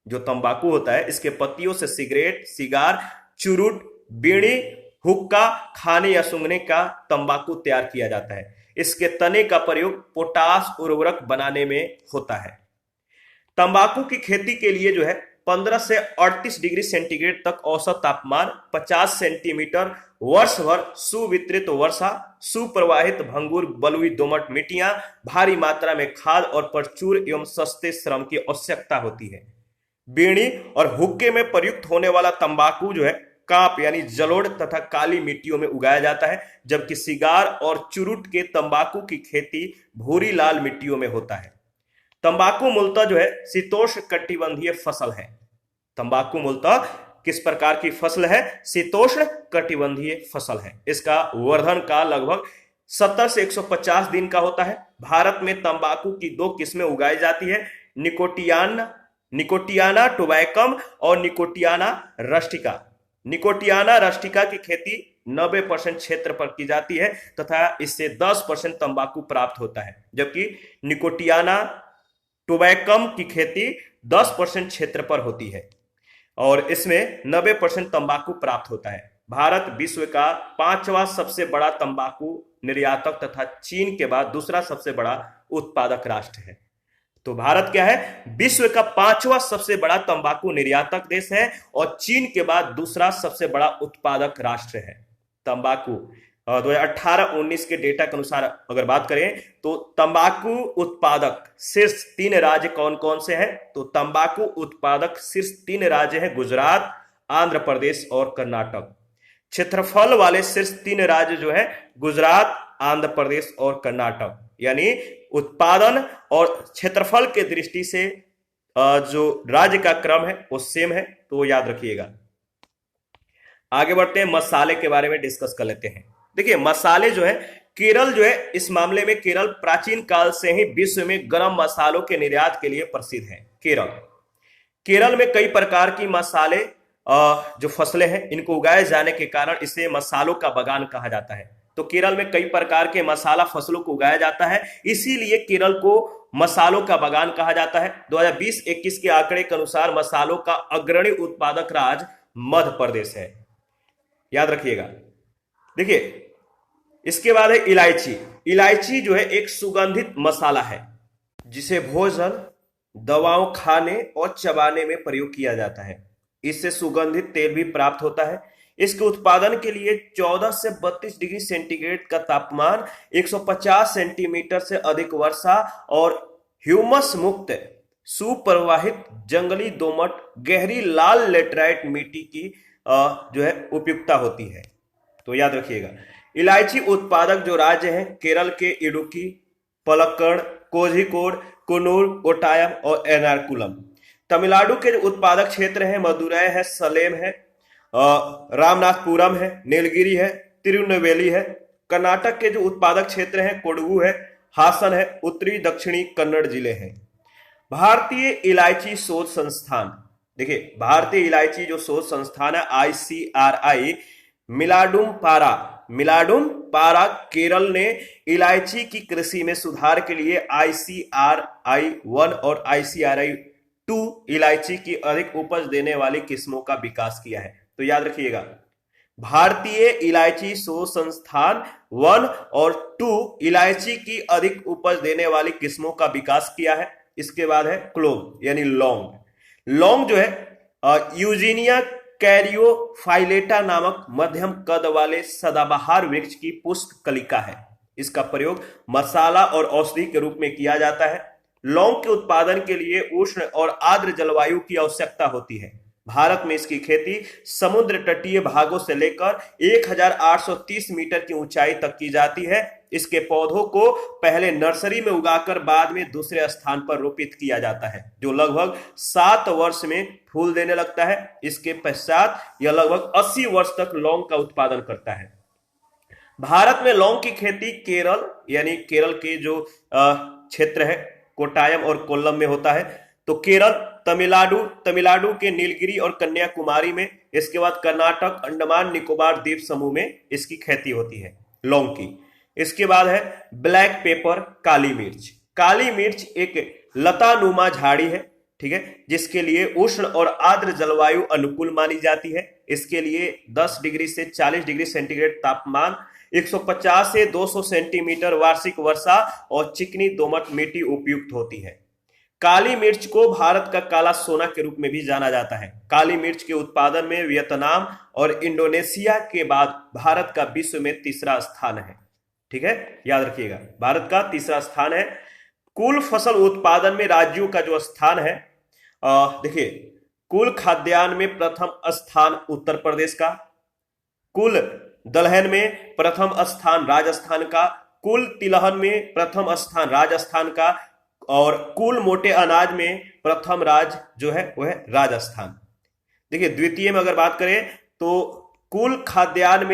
जो तंबाकू होता है, इसके पत्तियों से सिगरेट, सिगार, चुरुट, बीड़ी, हुक्का, खाने या सूंघने का तंबाकू तैयार किया जाता है। इसके तने का प्रयोग पोटाश उर्वरक बनाने में होता है। तंबाकू की खेती के लिए जो है 15 से 38 डिग्री सेंटीग्रेड तक औसत तापमान, 50 सेंटीमीटर वर्ष भर सुवितरित वर्षा, सुप्रवाहित भंगुर बलुई दोमट मिट्टियां, भारी मात्रा में खाद और प्रचुर एवं सस्ते श्रम की आवश्यकता होती है। बीड़ी और हुक्के में प्रयुक्त होने वाला तंबाकू जो है कांप यानी जलोढ़ तथा काली मिट्टियों में उगाया जाता है, जबकि सिगार और चुरुट के तंबाकू की खेती भूरी लाल मिट्टियों में होता है। तंबाकू मूलतः जो है शीतोष्ण कटिबंधीय फसल है। तंबाकू मूलतः किस प्रकार की फसल है? शीतोष्ण कटिबंधीय फसल है। इसका वर्धन काल लगभग 70 से 150 दिन का होता है। भारत में तंबाकू की दो किस्में उगाई जाती है, निकोटियाना टोबैकम और निकोटियाना रस्टिका। निकोटियाना रस्टिका की खेती 90% क्षेत्र पर की जाती है तथा इससे 10% तंबाकू प्राप्त होता है, जबकि निकोटियाना टोबैकम की खेती 10% क्षेत्र पर होती है और इसमें 90% तंबाकू प्राप्त होता है। भारत विश्व का 5वां सबसे बड़ा तंबाकू निर्यातक तथा चीन के बाद दूसरा सबसे बड़ा उत्पादक राष्ट्र है। तो भारत क्या है? विश्व का 5वां सबसे बड़ा तंबाकू निर्यातक देश है और चीन के बाद दूसरा सबसे बड़ा उत्पादक राष्ट्र है। तंबाकू 2018-19 के डेटा के अनुसार अगर बात करें तो तंबाकू उत्पादक शीर्ष 3 राज्य कौन कौन से हैं? तो तंबाकू उत्पादक शीर्ष 3 राज्य हैं गुजरात, आंध्र प्रदेश और कर्नाटक। क्षेत्रफल वाले शीर्ष 3 राज्य जो है गुजरात, आंध्र प्रदेश और कर्नाटक। यानी उत्पादन और क्षेत्रफल के दृष्टि से जो राज्य का क्रम है वो सेम है, तो याद रखिएगा। आगे बढ़ते हैं, मसाले के बारे में डिस्कस कर लेते हैं। देखिए, मसाले जो है केरल जो है, इस मामले में केरल प्राचीन काल से ही विश्व में गरम मसालों के निर्यात के लिए प्रसिद्ध है। केरल में कई प्रकार की मसाले जो फसलें हैं इनको उगाए जाने के कारण इसे मसालों का बागान कहा जाता है। तो केरल में कई प्रकार के मसाला फसलों को उगाया जाता है, इसीलिए केरल को मसालों का बागान कहा जाता है। 2020-21 के आंकड़े के अनुसार मसालों का अग्रणी उत्पादक राज्य मध्य प्रदेश है, याद रखिएगा। देखिए, इसके बाद है इलायची। इलायची जो है एक सुगंधित मसाला है जिसे भोजन, दवाओं, खाने और चबाने में प्रयोग किया जाता है। इससे सुगंधित तेल भी प्राप्त होता है। इसके उत्पादन के लिए 14 से 32 डिग्री सेंटीग्रेड का तापमान, 150 सेंटीमीटर से अधिक वर्षा और ह्यूमस मुक्त सुप्रवाहित जंगली दोमट गहरी लाल लेटराइट मिट्टी की जो है उपयुक्तता होती है। तो याद रखिएगा, इलायची उत्पादक जो राज्य हैं केरल के इडुक्की, पलक्कड़, कोझिकोड, कुन्नूर, कोट्टायम और एर्नाकुलम। तमिलनाडु के जो उत्पादक क्षेत्र हैं मदुरै है, सलेम है, रामनाथपुरम है, नीलगिरी है, तिरुनेलवेली है। कर्नाटक के जो उत्पादक क्षेत्र हैं कोडगु है, हासन है, उत्तरी दक्षिणी कन्नड़ जिले हैं। भारतीय इलायची शोध संस्थान, देखिए भारतीय इलायची जो शोध संस्थान है ICRI मिलाडुम पारा केरल ने इलायची की कृषि में सुधार के लिए ICRI 1 और ICRI इलायची की अधिक उपज देने वाली किस्मों का विकास किया है। तो याद रखिएगा, भारतीय इलायची शोध संस्थान 1 और 2 इलायची की अधिक उपज देने वाली किस्मों का विकास किया है। इसके बाद है क्लोव यानी लौंग। लौंग जो है यूजीनिया कैरियोफाइलेटा नामक मध्यम कद वाले सदाबहार वृक्ष की पुष्प कलिका है। इसका प्रयोग मसाला और औषधि के रूप में किया जाता है। लौंग के उत्पादन के लिए उष्ण और आर्द्र जलवायु की आवश्यकता होती है। भारत में इसकी खेती समुद्र तटीय भागों से लेकर 1830 मीटर की ऊंचाई तक की जाती है। इसके पौधों को पहले नर्सरी में उगाकर बाद में दूसरे स्थान पर रोपित किया जाता है, जो लगभग 7 वर्ष में फूल देने लगता है। इसके पश्चात यह लगभग 80 वर्ष तक लौंग का उत्पादन करता है। भारत में लौंग की खेती केरल यानी केरल के जो क्षेत्र है कोट्टायम और कोल्लम में होता है। तो केरल, तमिलनाडु के नीलगिरी और कन्याकुमारी में, इसके बाद कर्नाटक, अंडमान निकोबार द्वीप समूह में इसकी खेती होती है लौंग की। इसके बाद है ब्लैक पेपर, काली मिर्च। काली मिर्च एक लतानुमा झाड़ी है, ठीक है, जिसके लिए उष्ण और आर्द्र जलवायु अनुकूल मानी जाती है। इसके लिए 10 डिग्री से 40 डिग्री सेंटीग्रेड तापमान, 150 से 200 सेंटीमीटर वार्षिक वर्षा और चिकनी दोमट मिट्टी उपयुक्त होती है। काली मिर्च को भारत का काला सोना के रूप में भी जाना जाता है। काली मिर्च के उत्पादन में वियतनाम और इंडोनेशिया के बाद भारत का विश्व में तीसरा स्थान है। ठीक है, याद रखिएगा, भारत का तीसरा स्थान है। कुल फसल उत्पादन में राज्यों का जो स्थान है, देखिए, कुल खाद्यान्न में प्रथम स्थान उत्तर प्रदेश का, कुल दलहन में प्रथम स्थान राजस्थान का, कुल तिलहन में प्रथम स्थान राजस्थान का, और कुल मोटे अनाज में प्रथम राज्य जो है वो है राजस्थान। देखिए, द्वितीय में अगर बात करें तो कुल खाद्यान्न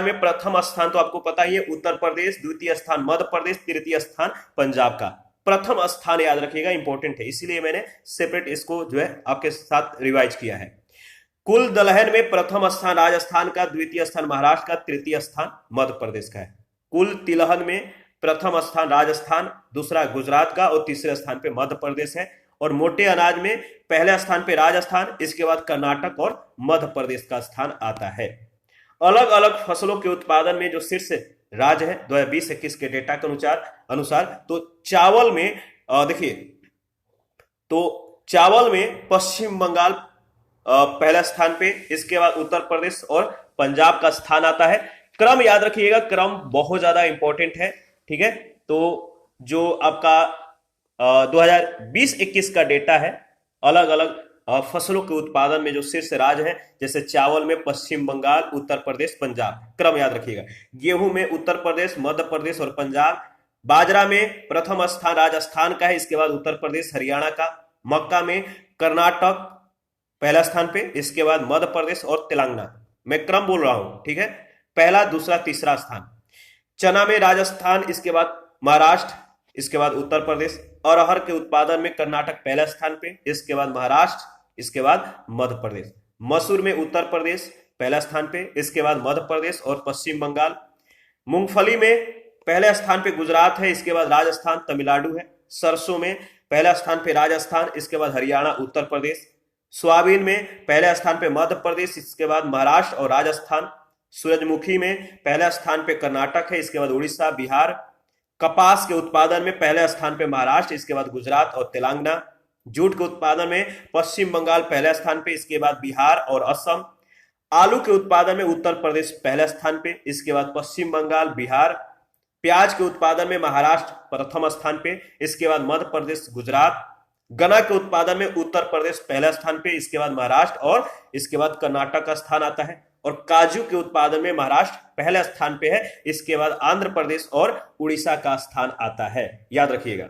में प्रथम स्थान तो आपको पता ही है उत्तर प्रदेश, द्वितीय स्थान मध्य प्रदेश, तृतीय स्थान पंजाब का। प्रथम स्थान याद रखिएगा, इंपॉर्टेंट है, इसीलिए मैंने सेपरेट इसको जो है आपके साथ रिवाइज किया है। कुल दलहन में प्रथम स्थान राजस्थान का, द्वितीय स्थान महाराष्ट्र का, तृतीय स्थान मध्य प्रदेश का है। कुल तिलहन में प्रथम स्थान राजस्थान, दूसरा गुजरात का और तीसरे स्थान पे मध्य प्रदेश है। और मोटे अनाज में पहले स्थान पे राजस्थान, इसके बाद कर्नाटक और मध्य प्रदेश का स्थान आता है। अलग अलग फसलों के उत्पादन में जो शीर्ष राज्य है 2020-21 के डेटा के अनुसार तो चावल में देखिए, तो चावल में पश्चिम बंगाल पहला स्थान पे, इसके बाद उत्तर प्रदेश और पंजाब का स्थान आता है। क्रम याद रखिएगा, क्रम बहुत ज्यादा इंपॉर्टेंट है, ठीक है। तो जो आपका 2020-21 का डेटा है, अलग अलग फसलों के उत्पादन में जो शीर्ष राज्य है, जैसे चावल में पश्चिम बंगाल, उत्तर प्रदेश, पंजाब, क्रम याद रखिएगा। गेहूं में उत्तर प्रदेश, मध्य प्रदेश और पंजाब। बाजरा में प्रथम स्थान राजस्थान का है, इसके बाद उत्तर प्रदेश, हरियाणा का। मक्का में कर्नाटक पहला स्थान पे, इसके बाद मध्य प्रदेश और तेलंगाना। मैं क्रम बोल रहा हूं, ठीक है, पहला, दूसरा, तीसरा स्थान। चना में राजस्थान, इसके बाद महाराष्ट्र, इसके बाद उत्तर प्रदेश। अरहर के उत्पादन में कर्नाटक पहला स्थान पे, इसके बाद महाराष्ट्र, इसके बाद मध्य प्रदेश। मसूर में उत्तर प्रदेश पहला स्थान पे, इसके बाद मध्य प्रदेश और पश्चिम बंगाल। मूंगफली में पहले स्थान पे गुजरात है, इसके बाद राजस्थान, तमिलनाडु है। सरसों में पहला स्थान पे राजस्थान, इसके बाद हरियाणा, उत्तर प्रदेश। सोयाबीन में पहले स्थान पे मध्य प्रदेश, इसके बाद महाराष्ट्र और राजस्थान। सूरजमुखी में पहला स्थान पे कर्नाटक है, इसके बाद उड़ीसा, बिहार। कपास के उत्पादन में पहले स्थान पे महाराष्ट्र, इसके बाद गुजरात और तेलंगाना। जूट के उत्पादन में पश्चिम बंगाल पहले स्थान पे, इसके बाद बिहार और असम। आलू के उत्पादन में उत्तर प्रदेश पहले स्थान पे, इसके बाद पश्चिम बंगाल, बिहार। प्याज के उत्पादन में महाराष्ट्र प्रथम स्थान पे, इसके बाद मध्य प्रदेश, गुजरात। गन्ना के उत्पादन में उत्तर प्रदेश पहला स्थान पे, इसके बाद महाराष्ट्र और इसके बाद कर्नाटक का स्थान आता है। और काजू के उत्पादन में महाराष्ट्र पहले स्थान पे है, इसके बाद आंध्र प्रदेश और उड़ीसा का स्थान आता है। याद रखिएगा,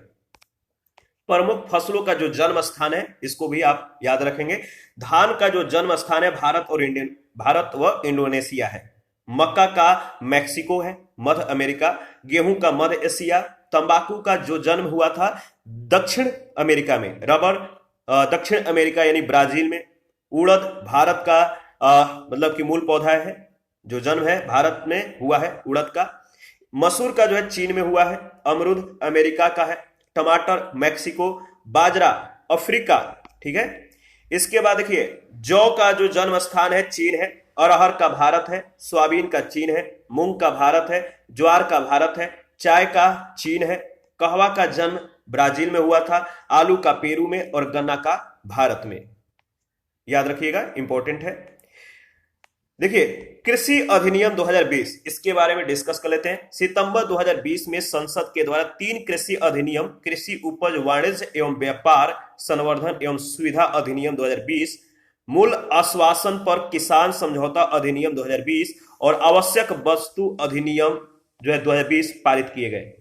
प्रमुख फसलों का जो जन्म स्थान है इसको भी आप याद रखेंगे। धान का जो जन्म स्थान है भारत व इंडोनेशिया है। मक्का का मैक्सिको है, मध्य अमेरिका। गेहूं का मध्य एशिया। तंबाकू का जो जन्म हुआ था दक्षिण अमेरिका में। रबर दक्षिण अमेरिका यानी ब्राजील में। उड़द भारत का मतलब कि मूल पौधा है, जो जन्म है भारत में हुआ है उड़द का। मसूर का जो है चीन में हुआ है। अमरूद अमेरिका का है। टमाटर मैक्सिको। बाजरा अफ्रीका, ठीक है। इसके बाद देखिए जौ का जो जन्म स्थान है चीन है, अरहर का भारत है, सोयाबीन का चीन है, मूंग का भारत है, ज्वार का भारत है, चाय का चीन है, कहवा का जन्म ब्राजील में हुआ था, आलू का पेरू में और गन्ना का भारत में। याद रखिएगा, इंपॉर्टेंट है। देखिए कृषि अधिनियम 2020, इसके बारे में डिस्कस कर लेते हैं। सितंबर 2020 में संसद के द्वारा 3 कृषि अधिनियम, कृषि उपज वाणिज्य एवं व्यापार संवर्धन एवं सुविधा अधिनियम 2020, मूल आश्वासन पर किसान समझौता अधिनियम 2020 और आवश्यक वस्तु अधिनियम जो है 2020 पारित किए गए।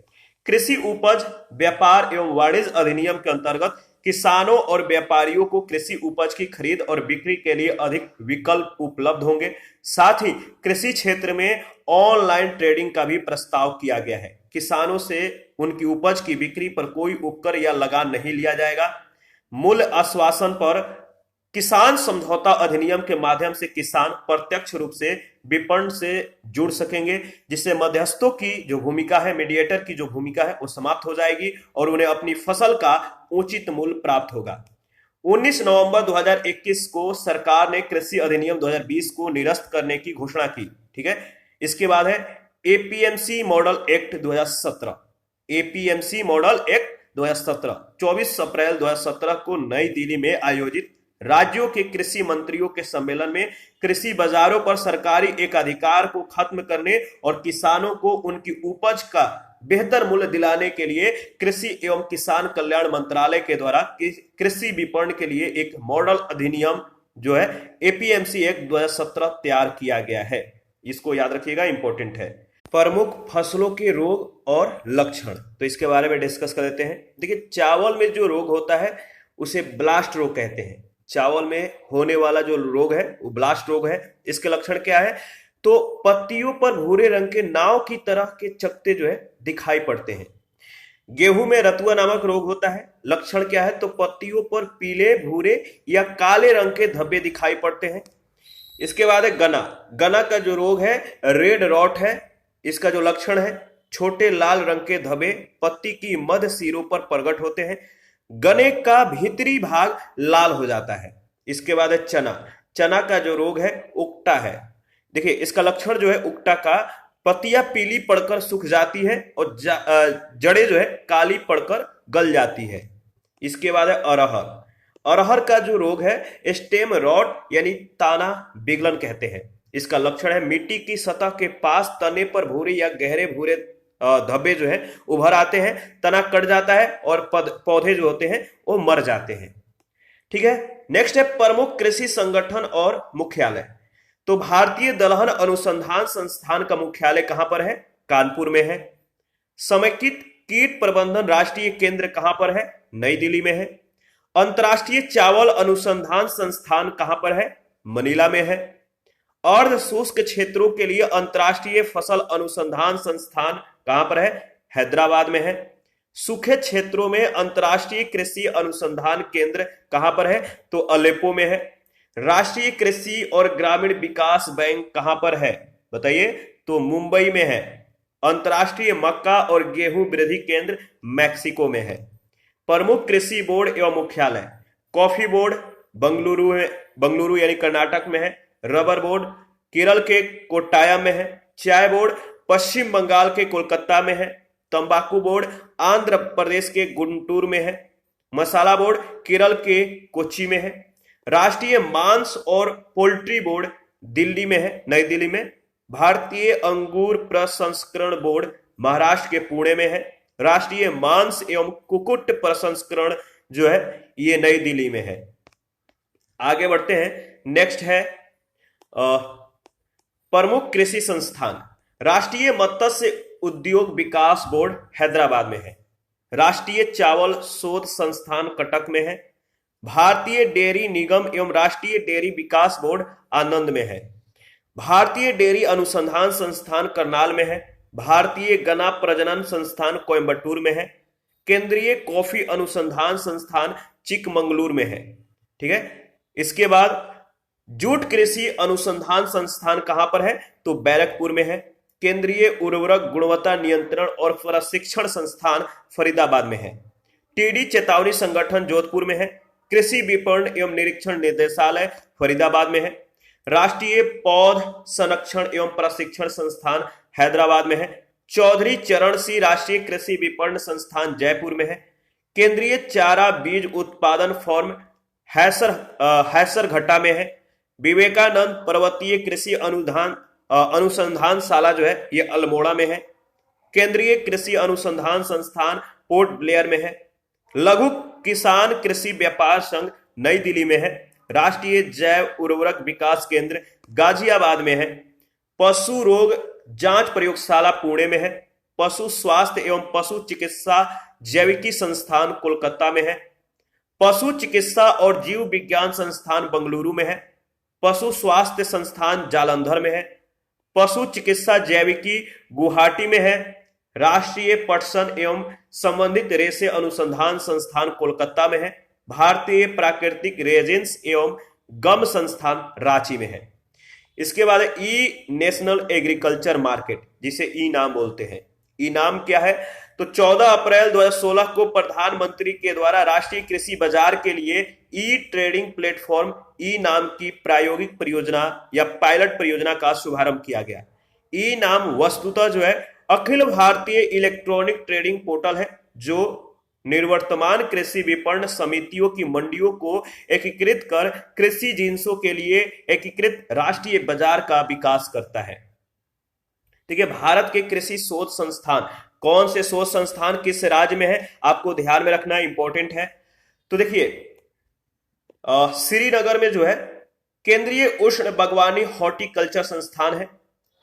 कृषि उपज व्यापार एवं वाणिज्य अधिनियम के अंतर्गत किसानों और व्यापारियों को कृषि उपज की खरीद और बिक्री के लिए अधिक विकल्प उपलब्ध होंगे। साथ ही कृषि क्षेत्र में ऑनलाइन ट्रेडिंग का भी प्रस्ताव किया गया है। किसानों से उनकी उपज की बिक्री पर कोई उपकर या लगान नहीं लिया जाएगा। मूल आश्वासन पर किसान समझौता अधिनियम के माध्यम से किसान प्रत्यक्ष रूप से विपणन से जुड़ सकेंगे, जिससे मध्यस्थों की जो भूमिका है, मीडिएटर की जो भूमिका है, वो समाप्त हो जाएगी और उन्हें अपनी फसल का उचित मूल्य प्राप्त होगा। 19 नवंबर 2021 को सरकार ने कृषि अधिनियम 2020 को निरस्त करने की घोषणा की, ठीक है। इसके बाद है APMC model act 2017। APMC model act 2017 24 अप्रैल 2017 को नई दिल्ली में आयोजित राज्यों के कृषि मंत्रियों के सम्मेलन में कृषि बाजारों पर सरकारी एकाधिकार को खत्म करने और किसानों को उनकी उपज का बेहतर मूल्य दिलाने के लिए कृषि एवं किसान कल्याण मंत्रालय के द्वारा कृषि विपणन के लिए एक मॉडल अधिनियम जो है एपीएमसी एक्ट 2017 तैयार किया गया है। इसको याद रखिएगा, इंपॉर्टेंट है। प्रमुख फसलों के रोग और लक्षण, तो इसके बारे में डिस्कस कर लेते हैं। देखिए चावल में जो रोग होता है उसे ब्लास्ट रोग कहते हैं। चावल में होने वाला जो रोग है वो ब्लास्ट रोग है। इसके लक्षण क्या है? तो पत्तियों पर भूरे रंग के नाव की तरह के चकत्ते जो है दिखाई पड़ते हैं। गेहूं में रतुआ नामक रोग होता है। लक्षण क्या है? तो पत्तियों पर पीले, भूरे या काले रंग के धब्बे दिखाई पड़ते हैं। इसके बाद है गना। गना का जो रोग है रेड रॉट है। इसका जो लक्षण है छोटे लाल रंग के धब्बे पत्ती की मध्य सिरों पर प्रकट होते हैं। गने का भीतरी भाग लाल हो जाता है। इसके बाद है चना। चना का जो रोग है उकटा है। देखिए इसका लक्षण जो है उकटा का, पत्तियां पीली पड़कर सूख जाती है और जड़ें जो है काली पड़कर गल जाती है। इसके बाद है अरहर। अरहर का जो रोग है स्टेम रॉट यानी ताना विगलन कहते हैं। इसका लक्षण है मिट्टी की सतह के पास तने पर भूरे या गहरे भूरे धब्बे जो है उभर आते हैं, तना कट जाता है और पौधे जो होते हैं वो मर जाते हैं। ठीक है, नेक्स्ट है प्रमुख कृषि संगठन और मुख्यालय। तो भारतीय दलहन अनुसंधान संस्थान का मुख्यालय कहां पर है? कानपुर में है। समेकित कीट प्रबंधन राष्ट्रीय केंद्र कहां पर है? नई दिल्ली में है। अंतर्राष्ट्रीय चावल अनुसंधान संस्थान कहां पर है? मनीला में है। अर्ध शुष्क क्षेत्रों के लिए अंतर्राष्ट्रीय फसल अनुसंधान संस्थान कहां पर है? हैदराबाद में है। सूखे क्षेत्रों में अंतर्राष्ट्रीय कृषि अनुसंधान केंद्र कहां पर है? तो अलेप्पो में है। राष्ट्रीय कृषि और ग्रामीण विकास बैंक कहां पर है? बताइए। तो मुंबई में है। अंतर्राष्ट्रीय मक्का और गेहूं वृद्धि केंद्र मैक्सिको में है। प्रमुख कृषि बोर्ड एवं मुख्यालय। कॉफी बोर्ड बंगलुरु यानी कर्नाटक में है। रबर बोर्ड केरल के कोट्टायम में है। चाय बोर्ड पश्चिम बंगाल के कोलकाता में है। तंबाकू बोर्ड आंध्र प्रदेश के गुंटूर में है। मसाला बोर्ड केरल के कोच्चि में है। राष्ट्रीय मांस और पोल्ट्री बोर्ड दिल्ली में है, नई दिल्ली में। भारतीय अंगूर प्रसंस्करण बोर्ड महाराष्ट्र के पुणे में है। राष्ट्रीय मांस एवं कुक्कुट प्रसंस्करण जो है ये नई दिल्ली में है। आगे बढ़ते हैं। नेक्स्ट है प्रमुख कृषि संस्थान। राष्ट्रीय मत्स्य उद्योग विकास बोर्ड हैदराबाद में है। राष्ट्रीय चावल शोध संस्थान कटक में है। भारतीय डेयरी निगम एवं राष्ट्रीय डेयरी विकास बोर्ड आनंद में है। भारतीय डेयरी अनुसंधान संस्थान करनाल में है। भारतीय गन्ना प्रजनन संस्थान कोयम्बटूर में है। केंद्रीय कॉफी अनुसंधान संस्थान चिकमंगलूर में है। ठीक है, इसके बाद जूट कृषि अनुसंधान संस्थान कहां पर है? तो बैरकपुर में है। केंद्रीय उर्वरक गुणवत्ता नियंत्रण और प्रशिक्षण संस्थान फरीदाबाद में है। टीडी चेतावनी संगठन जोधपुर में है। कृषि विपणन एवं निरीक्षण निदेशालय फरीदाबाद में है। राष्ट्रीय पौध संरक्षण एवं प्रशिक्षण संस्थान हैदराबाद में है। चौधरी चरण सिंह राष्ट्रीय कृषि विपणन संस्थान जयपुर में है। केंद्रीय चारा बीज उत्पादन फॉर्म हैसरघट्टा में है। विवेकानंद पर्वतीय कृषि अनुसंधान शाला जो है ये अल्मोड़ा में है। केंद्रीय कृषि अनुसंधान संस्थान पोर्ट ब्लेयर में है। लघु किसान कृषि व्यापार संघ नई दिल्ली में है। राष्ट्रीय जैव उर्वरक विकास केंद्र गाजियाबाद में है। पशु रोग जांच प्रयोगशाला पुणे में है। पशु स्वास्थ्य एवं पशु चिकित्सा जैविकी संस्थान कोलकाता में है। पशु चिकित्सा और जीव विज्ञान संस्थान बेंगलुरु में है। पशु स्वास्थ्य संस्थान जालंधर में है। पशु चिकित्सा जैविकी गुवाहाटी में है। राष्ट्रीय पटसन एवं संबंधित रेशे अनुसंधान संस्थान कोलकाता में है। भारतीय प्राकृतिक रेजिन्स एवं गम संस्थान रांची में है। इसके बाद ई नेशनल एग्रीकल्चर मार्केट, जिसे ई नाम बोलते हैं। ई नाम क्या है? तो 14 अप्रैल 2016 को प्रधानमंत्री के द्वारा राष्ट्रीय कृषि बाजार के लिए ई ट्रेडिंग प्लेटफॉर्म ई नाम की प्रायोगिक परियोजना या पायलट परियोजना का शुभारंभ किया गया। ई नाम वस्तुतः जो है Akhil Bharatiya electronic trading portal है, जो निवर्तमान कृषि विपणन समितियों की मंडियों को एकीकृत कर कृषि जिन्सों के लिए एकीकृत राष्ट्रीय बाजार का विकास करता है। ठीक है, भारत के कृषि शोध संस्थान, कौन से शोध संस्थान किस राज्य में है आपको ध्यान में रखना इंपॉर्टेंट है। तो देखिए श्रीनगर में जो है केंद्रीय उष्ण बागवानी हॉर्टिकल्चर संस्थान है।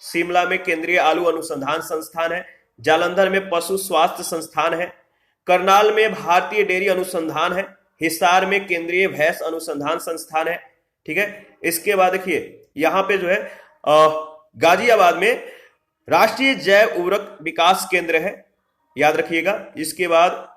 शिमला में केंद्रीय आलू अनुसंधान संस्थान है। जालंधर में पशु स्वास्थ्य संस्थान है। करनाल में भारतीय डेयरी अनुसंधान है। हिसार में केंद्रीय भैंस अनुसंधान संस्थान है। ठीक है, इसके बाद देखिए यहां पे जो है गाजियाबाद में राष्ट्रीय जैव उर्वरक विकास केंद्र है, याद रखिएगा। इसके बाद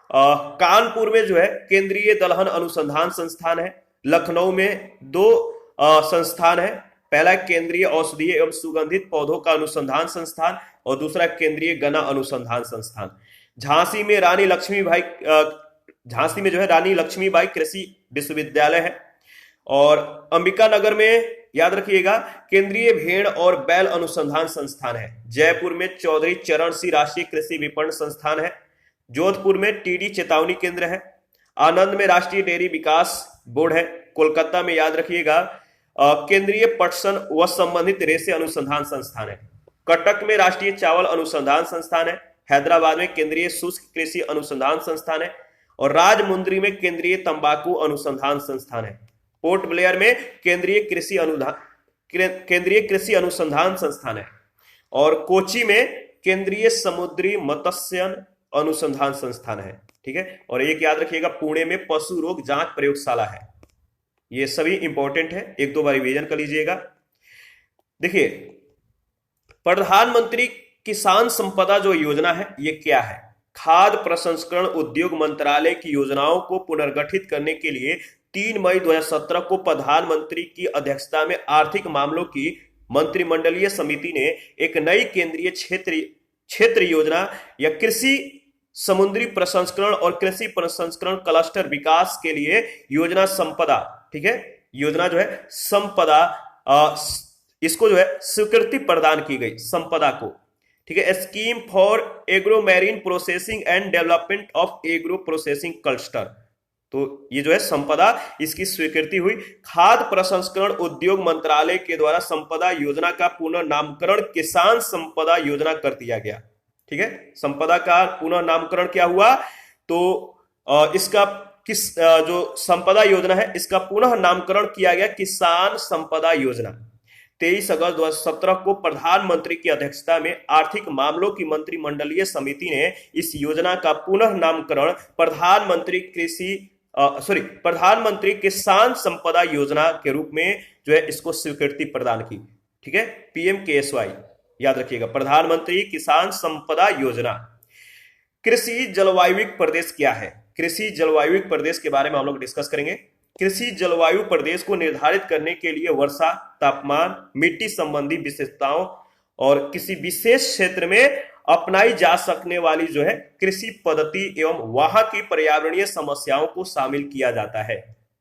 कानपुर में जो है केंद्रीय दलहन अनुसंधान संस्थान है। लखनऊ में 2 संस्थान है। पहला केंद्रीय औषधीय एवं सुगंधित पौधों का अनुसंधान संस्थान और दूसरा केंद्रीय गन्ना अनुसंधान संस्थान। झांसी में झांसी में जो है रानी लक्ष्मीबाई कृषि विश्वविद्यालय है। और अंबिका नगर में याद रखिएगा केंद्रीय भेड़ और बैल अनुसंधान संस्थान है। जयपुर में चौधरी चरण सिंह राष्ट्रीय कृषि विपणन संस्थान है। जोधपुर में टीडी चेतावनी केंद्र है। आनंद में राष्ट्रीय डेयरी विकास बोर्ड है। कोलकाता में याद रखिएगा केंद्रीय पटसन व संबंधित रेशे अनुसंधान संस्थान है। कटक में राष्ट्रीय चावल अनुसंधान संस्थान है। हैदराबाद में केंद्रीय शुष्क कृषि अनुसंधान संस्थान है। और राजमुंद्री में केंद्रीय तंबाकू अनुसंधान संस्थान है। पोर्ट ब्लेयर में केंद्रीय कृषि अनुसंधान संस्थान है। और कोची में केंद्रीय समुद्री मत्स्य अनुसंधान संस्थान है। ठीक है, और एक याद रखिएगा पुणे में पशु रोग जांच प्रयोगशाला है। ये सभी इंपॉर्टेंट है, 1-2 बार रिवीजन कर लीजिएगा। देखिए प्रधानमंत्री किसान संपदा जो योजना है ये क्या है? खाद्य प्रसंस्करण उद्योग मंत्रालय की योजनाओं को पुनर्गठित करने के लिए 3 मई 2017 को प्रधानमंत्री की अध्यक्षता में आर्थिक मामलों की मंत्रिमंडलीय समिति ने एक नई केंद्रीय क्षेत्र योजना या कृषि समुद्री प्रसंस्करण और कृषि प्रसंस्करण क्लस्टर विकास के लिए योजना संपदा, ठीक है, योजना जो है संपदा, इसको जो है स्वीकृति प्रदान की गई संपदा को। ठीक है, scheme for agro marine processing and development of agro processing cluster, तो ये जो है संपदा, इसकी स्वीकृति हुई। खाद्य प्रसंस्करण उद्योग मंत्रालय के द्वारा संपदा योजना का पुनर्नामकरण किसान संपदा योजना कर दिया गया। ठीक है, संपदा का पुनर्नामकरण क्या हुआ? तो इसका जो संपदा योजना है इसका पुनः नामकरण किया गया किसान संपदा योजना। 23 अगस्त 2017 को प्रधानमंत्री की अध्यक्षता में आर्थिक मामलों की मंत्रिमंडलीय समिति ने इस योजना का पुनः नामकरण प्रधानमंत्री किसान संपदा योजना के रूप में जो है इसको स्वीकृति प्रदान की। ठीक है, PMKSY याद रखिएगा, प्रधानमंत्री किसान संपदा योजना। कृषि जलवायु प्रदेश क्या है? कृषि जलवायु प्रदेश के बारे में हम लोग डिस्कस करेंगे। कृषि जलवायु प्रदेश को निर्धारित करने के लिए वर्षा, तापमान, मिट्टी संबंधी विशेषताओं और किसी विशेष क्षेत्र में अपनाई जा सकने वाली जो है कृषि पद्धति एवं वहां की पर्यावरणीय समस्याओं को शामिल किया जाता है।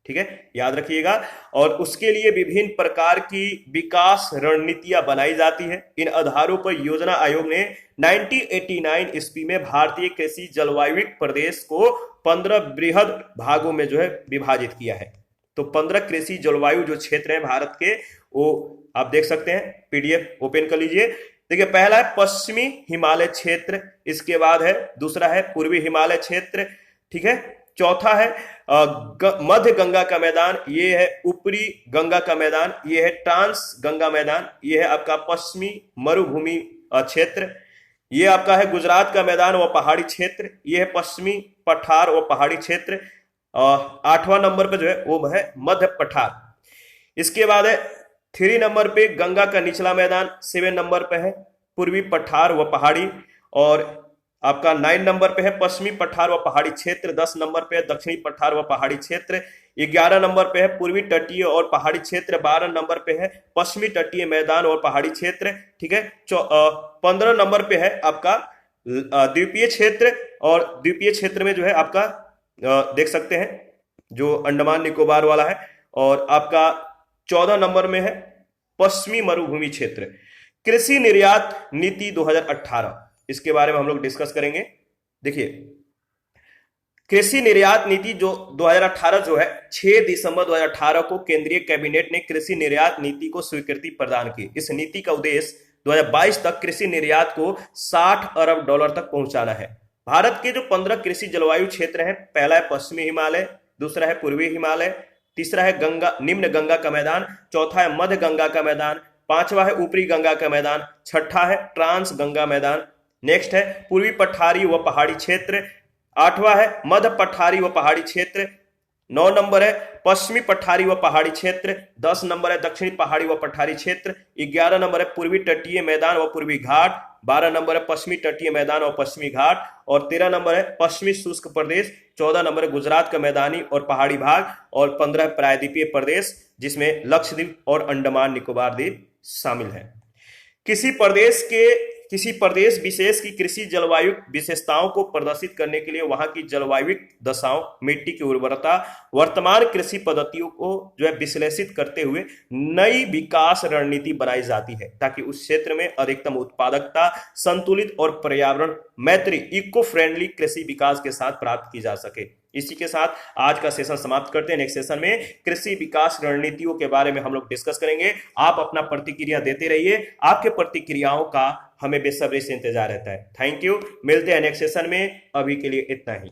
ठीक है, याद रखिएगा। और उसके लिए विभिन्न प्रकार की विकास रणनीतियां बनाई जाती है। इन आधारों पर योजना आयोग ने 1989 ईस्वी में भारतीय कृषि जलवायु प्रदेश को 15 बृहद भागों में जो है विभाजित किया है। तो 15 कृषि जलवायु जो क्षेत्र है भारत के, वो आप देख सकते हैं, पीडीएफ ओपन कर लीजिए। देखिए, पहला है पश्चिमी हिमालय क्षेत्र, इसके बाद है दूसरा है पूर्वी हिमालय क्षेत्र, ठीक है। चौथा है मध्य गंगा का मैदान, ये है ऊपरी गंगा का मैदान, ये है ट्रांस गंगा मैदान, ये है आपका पश्चिमी मरुभूमि क्षेत्र, ये आपका है गुजरात का मैदान व पहाड़ी क्षेत्र, ये है पश्चिमी पठार व पहाड़ी क्षेत्र। 8वां नंबर पे जो है वो है मध्य पठार। इसके बाद है 3 नंबर पे गंगा का निचला मैदान, 7 नंबर पे है पूर्वी पठार व पहाड़ी, और आपका 9 नंबर पे है पश्चिमी पठार व पहाड़ी क्षेत्र, 10 नंबर पे है दक्षिणी पठार व पहाड़ी क्षेत्र, 11 नंबर पे है पूर्वी तटीय और पहाड़ी क्षेत्र, 12 नंबर पे है पश्चिमी तटीय मैदान और पहाड़ी क्षेत्र, ठीक है। 15 नंबर पे है आपका द्वीपीय क्षेत्र, और द्वीपीय क्षेत्र में जो है आपका देख सकते हैं जो अंडमान निकोबार वाला है, और आपका 14 नंबर में है पश्चिमी मरुभूमि क्षेत्र। कृषि निर्यात नीति 2018, इसके बारे में हम लोग डिस्कस करेंगे। देखिए, कृषि निर्यात नीति जो 2018 जो है 6 दिसंबर 2018 को केंद्रीय कैबिनेट ने कृषि निर्यात नीति को स्वीकृति प्रदान की। इस नीति का उद्देश्य 2022 तक कृषि निर्यात को $60 अरब तक पहुंचाना है। भारत के जो 15 कृषि जलवायु क्षेत्र हैं, पहला है पश्चिमी हिमालय, दूसरा है पूर्वी हिमालय, तीसरा है गंगा निम्न गंगा का मैदान, चौथा है मध्य गंगा का मैदान, 5वां है ऊपरी गंगा का मैदान, 6ठा है ट्रांस गंगा मैदान, नेक्स्ट है पूर्वी पठारी व पहाड़ी क्षेत्र, 8वां है मध्य पठारी व पहाड़ी क्षेत्र, 9 नंबर है पश्चिमी पठारी व पहाड़ी क्षेत्र, 10 नंबर है दक्षिणी पहाड़ी व पठारी क्षेत्र, 11 नंबर है पूर्वी तटीय मैदान व पूर्वी घाट, 12 नंबर है पश्चिमी तटीय मैदान और पश्चिमी घाट, और 13 नंबर है पश्चिमी शुष्क प्रदेश, 14 नंबर है गुजरात का मैदानी और पहाड़ी भाग, और 15 प्रायद्वीपीय प्रदेश जिसमें लक्षद्वीप और अंडमान निकोबार द्वीप शामिल है। किसी प्रदेश विशेष की कृषि जलवायु विशेषताओं को प्रदर्शित करने के लिए वहां की जलवायु दशाओं, मिट्टी की उर्वरता, वर्तमान कृषि पद्धतियों को जो है विश्लेषित करते हुए नई विकास रणनीति बनाई जाती है, ताकि उस क्षेत्र में अधिकतम उत्पादकता, संतुलित और पर्यावरण मैत्री इको फ्रेंडली कृषि विकास के साथ प्राप्त की जा सके। इसी के साथ आज का सेशन समाप्त करते हैं। नेक्स्ट सेशन में कृषि विकास रणनीतियों के बारे में हम लोग डिस्कस करेंगे। आप अपना प्रतिक्रिया देते रहिए, आपके प्रतिक्रियाओं का हमें बेसब्री से इंतजार रहता है। थैंक यू, मिलते हैं नेक्स्ट सेशन में, अभी के लिए इतना ही।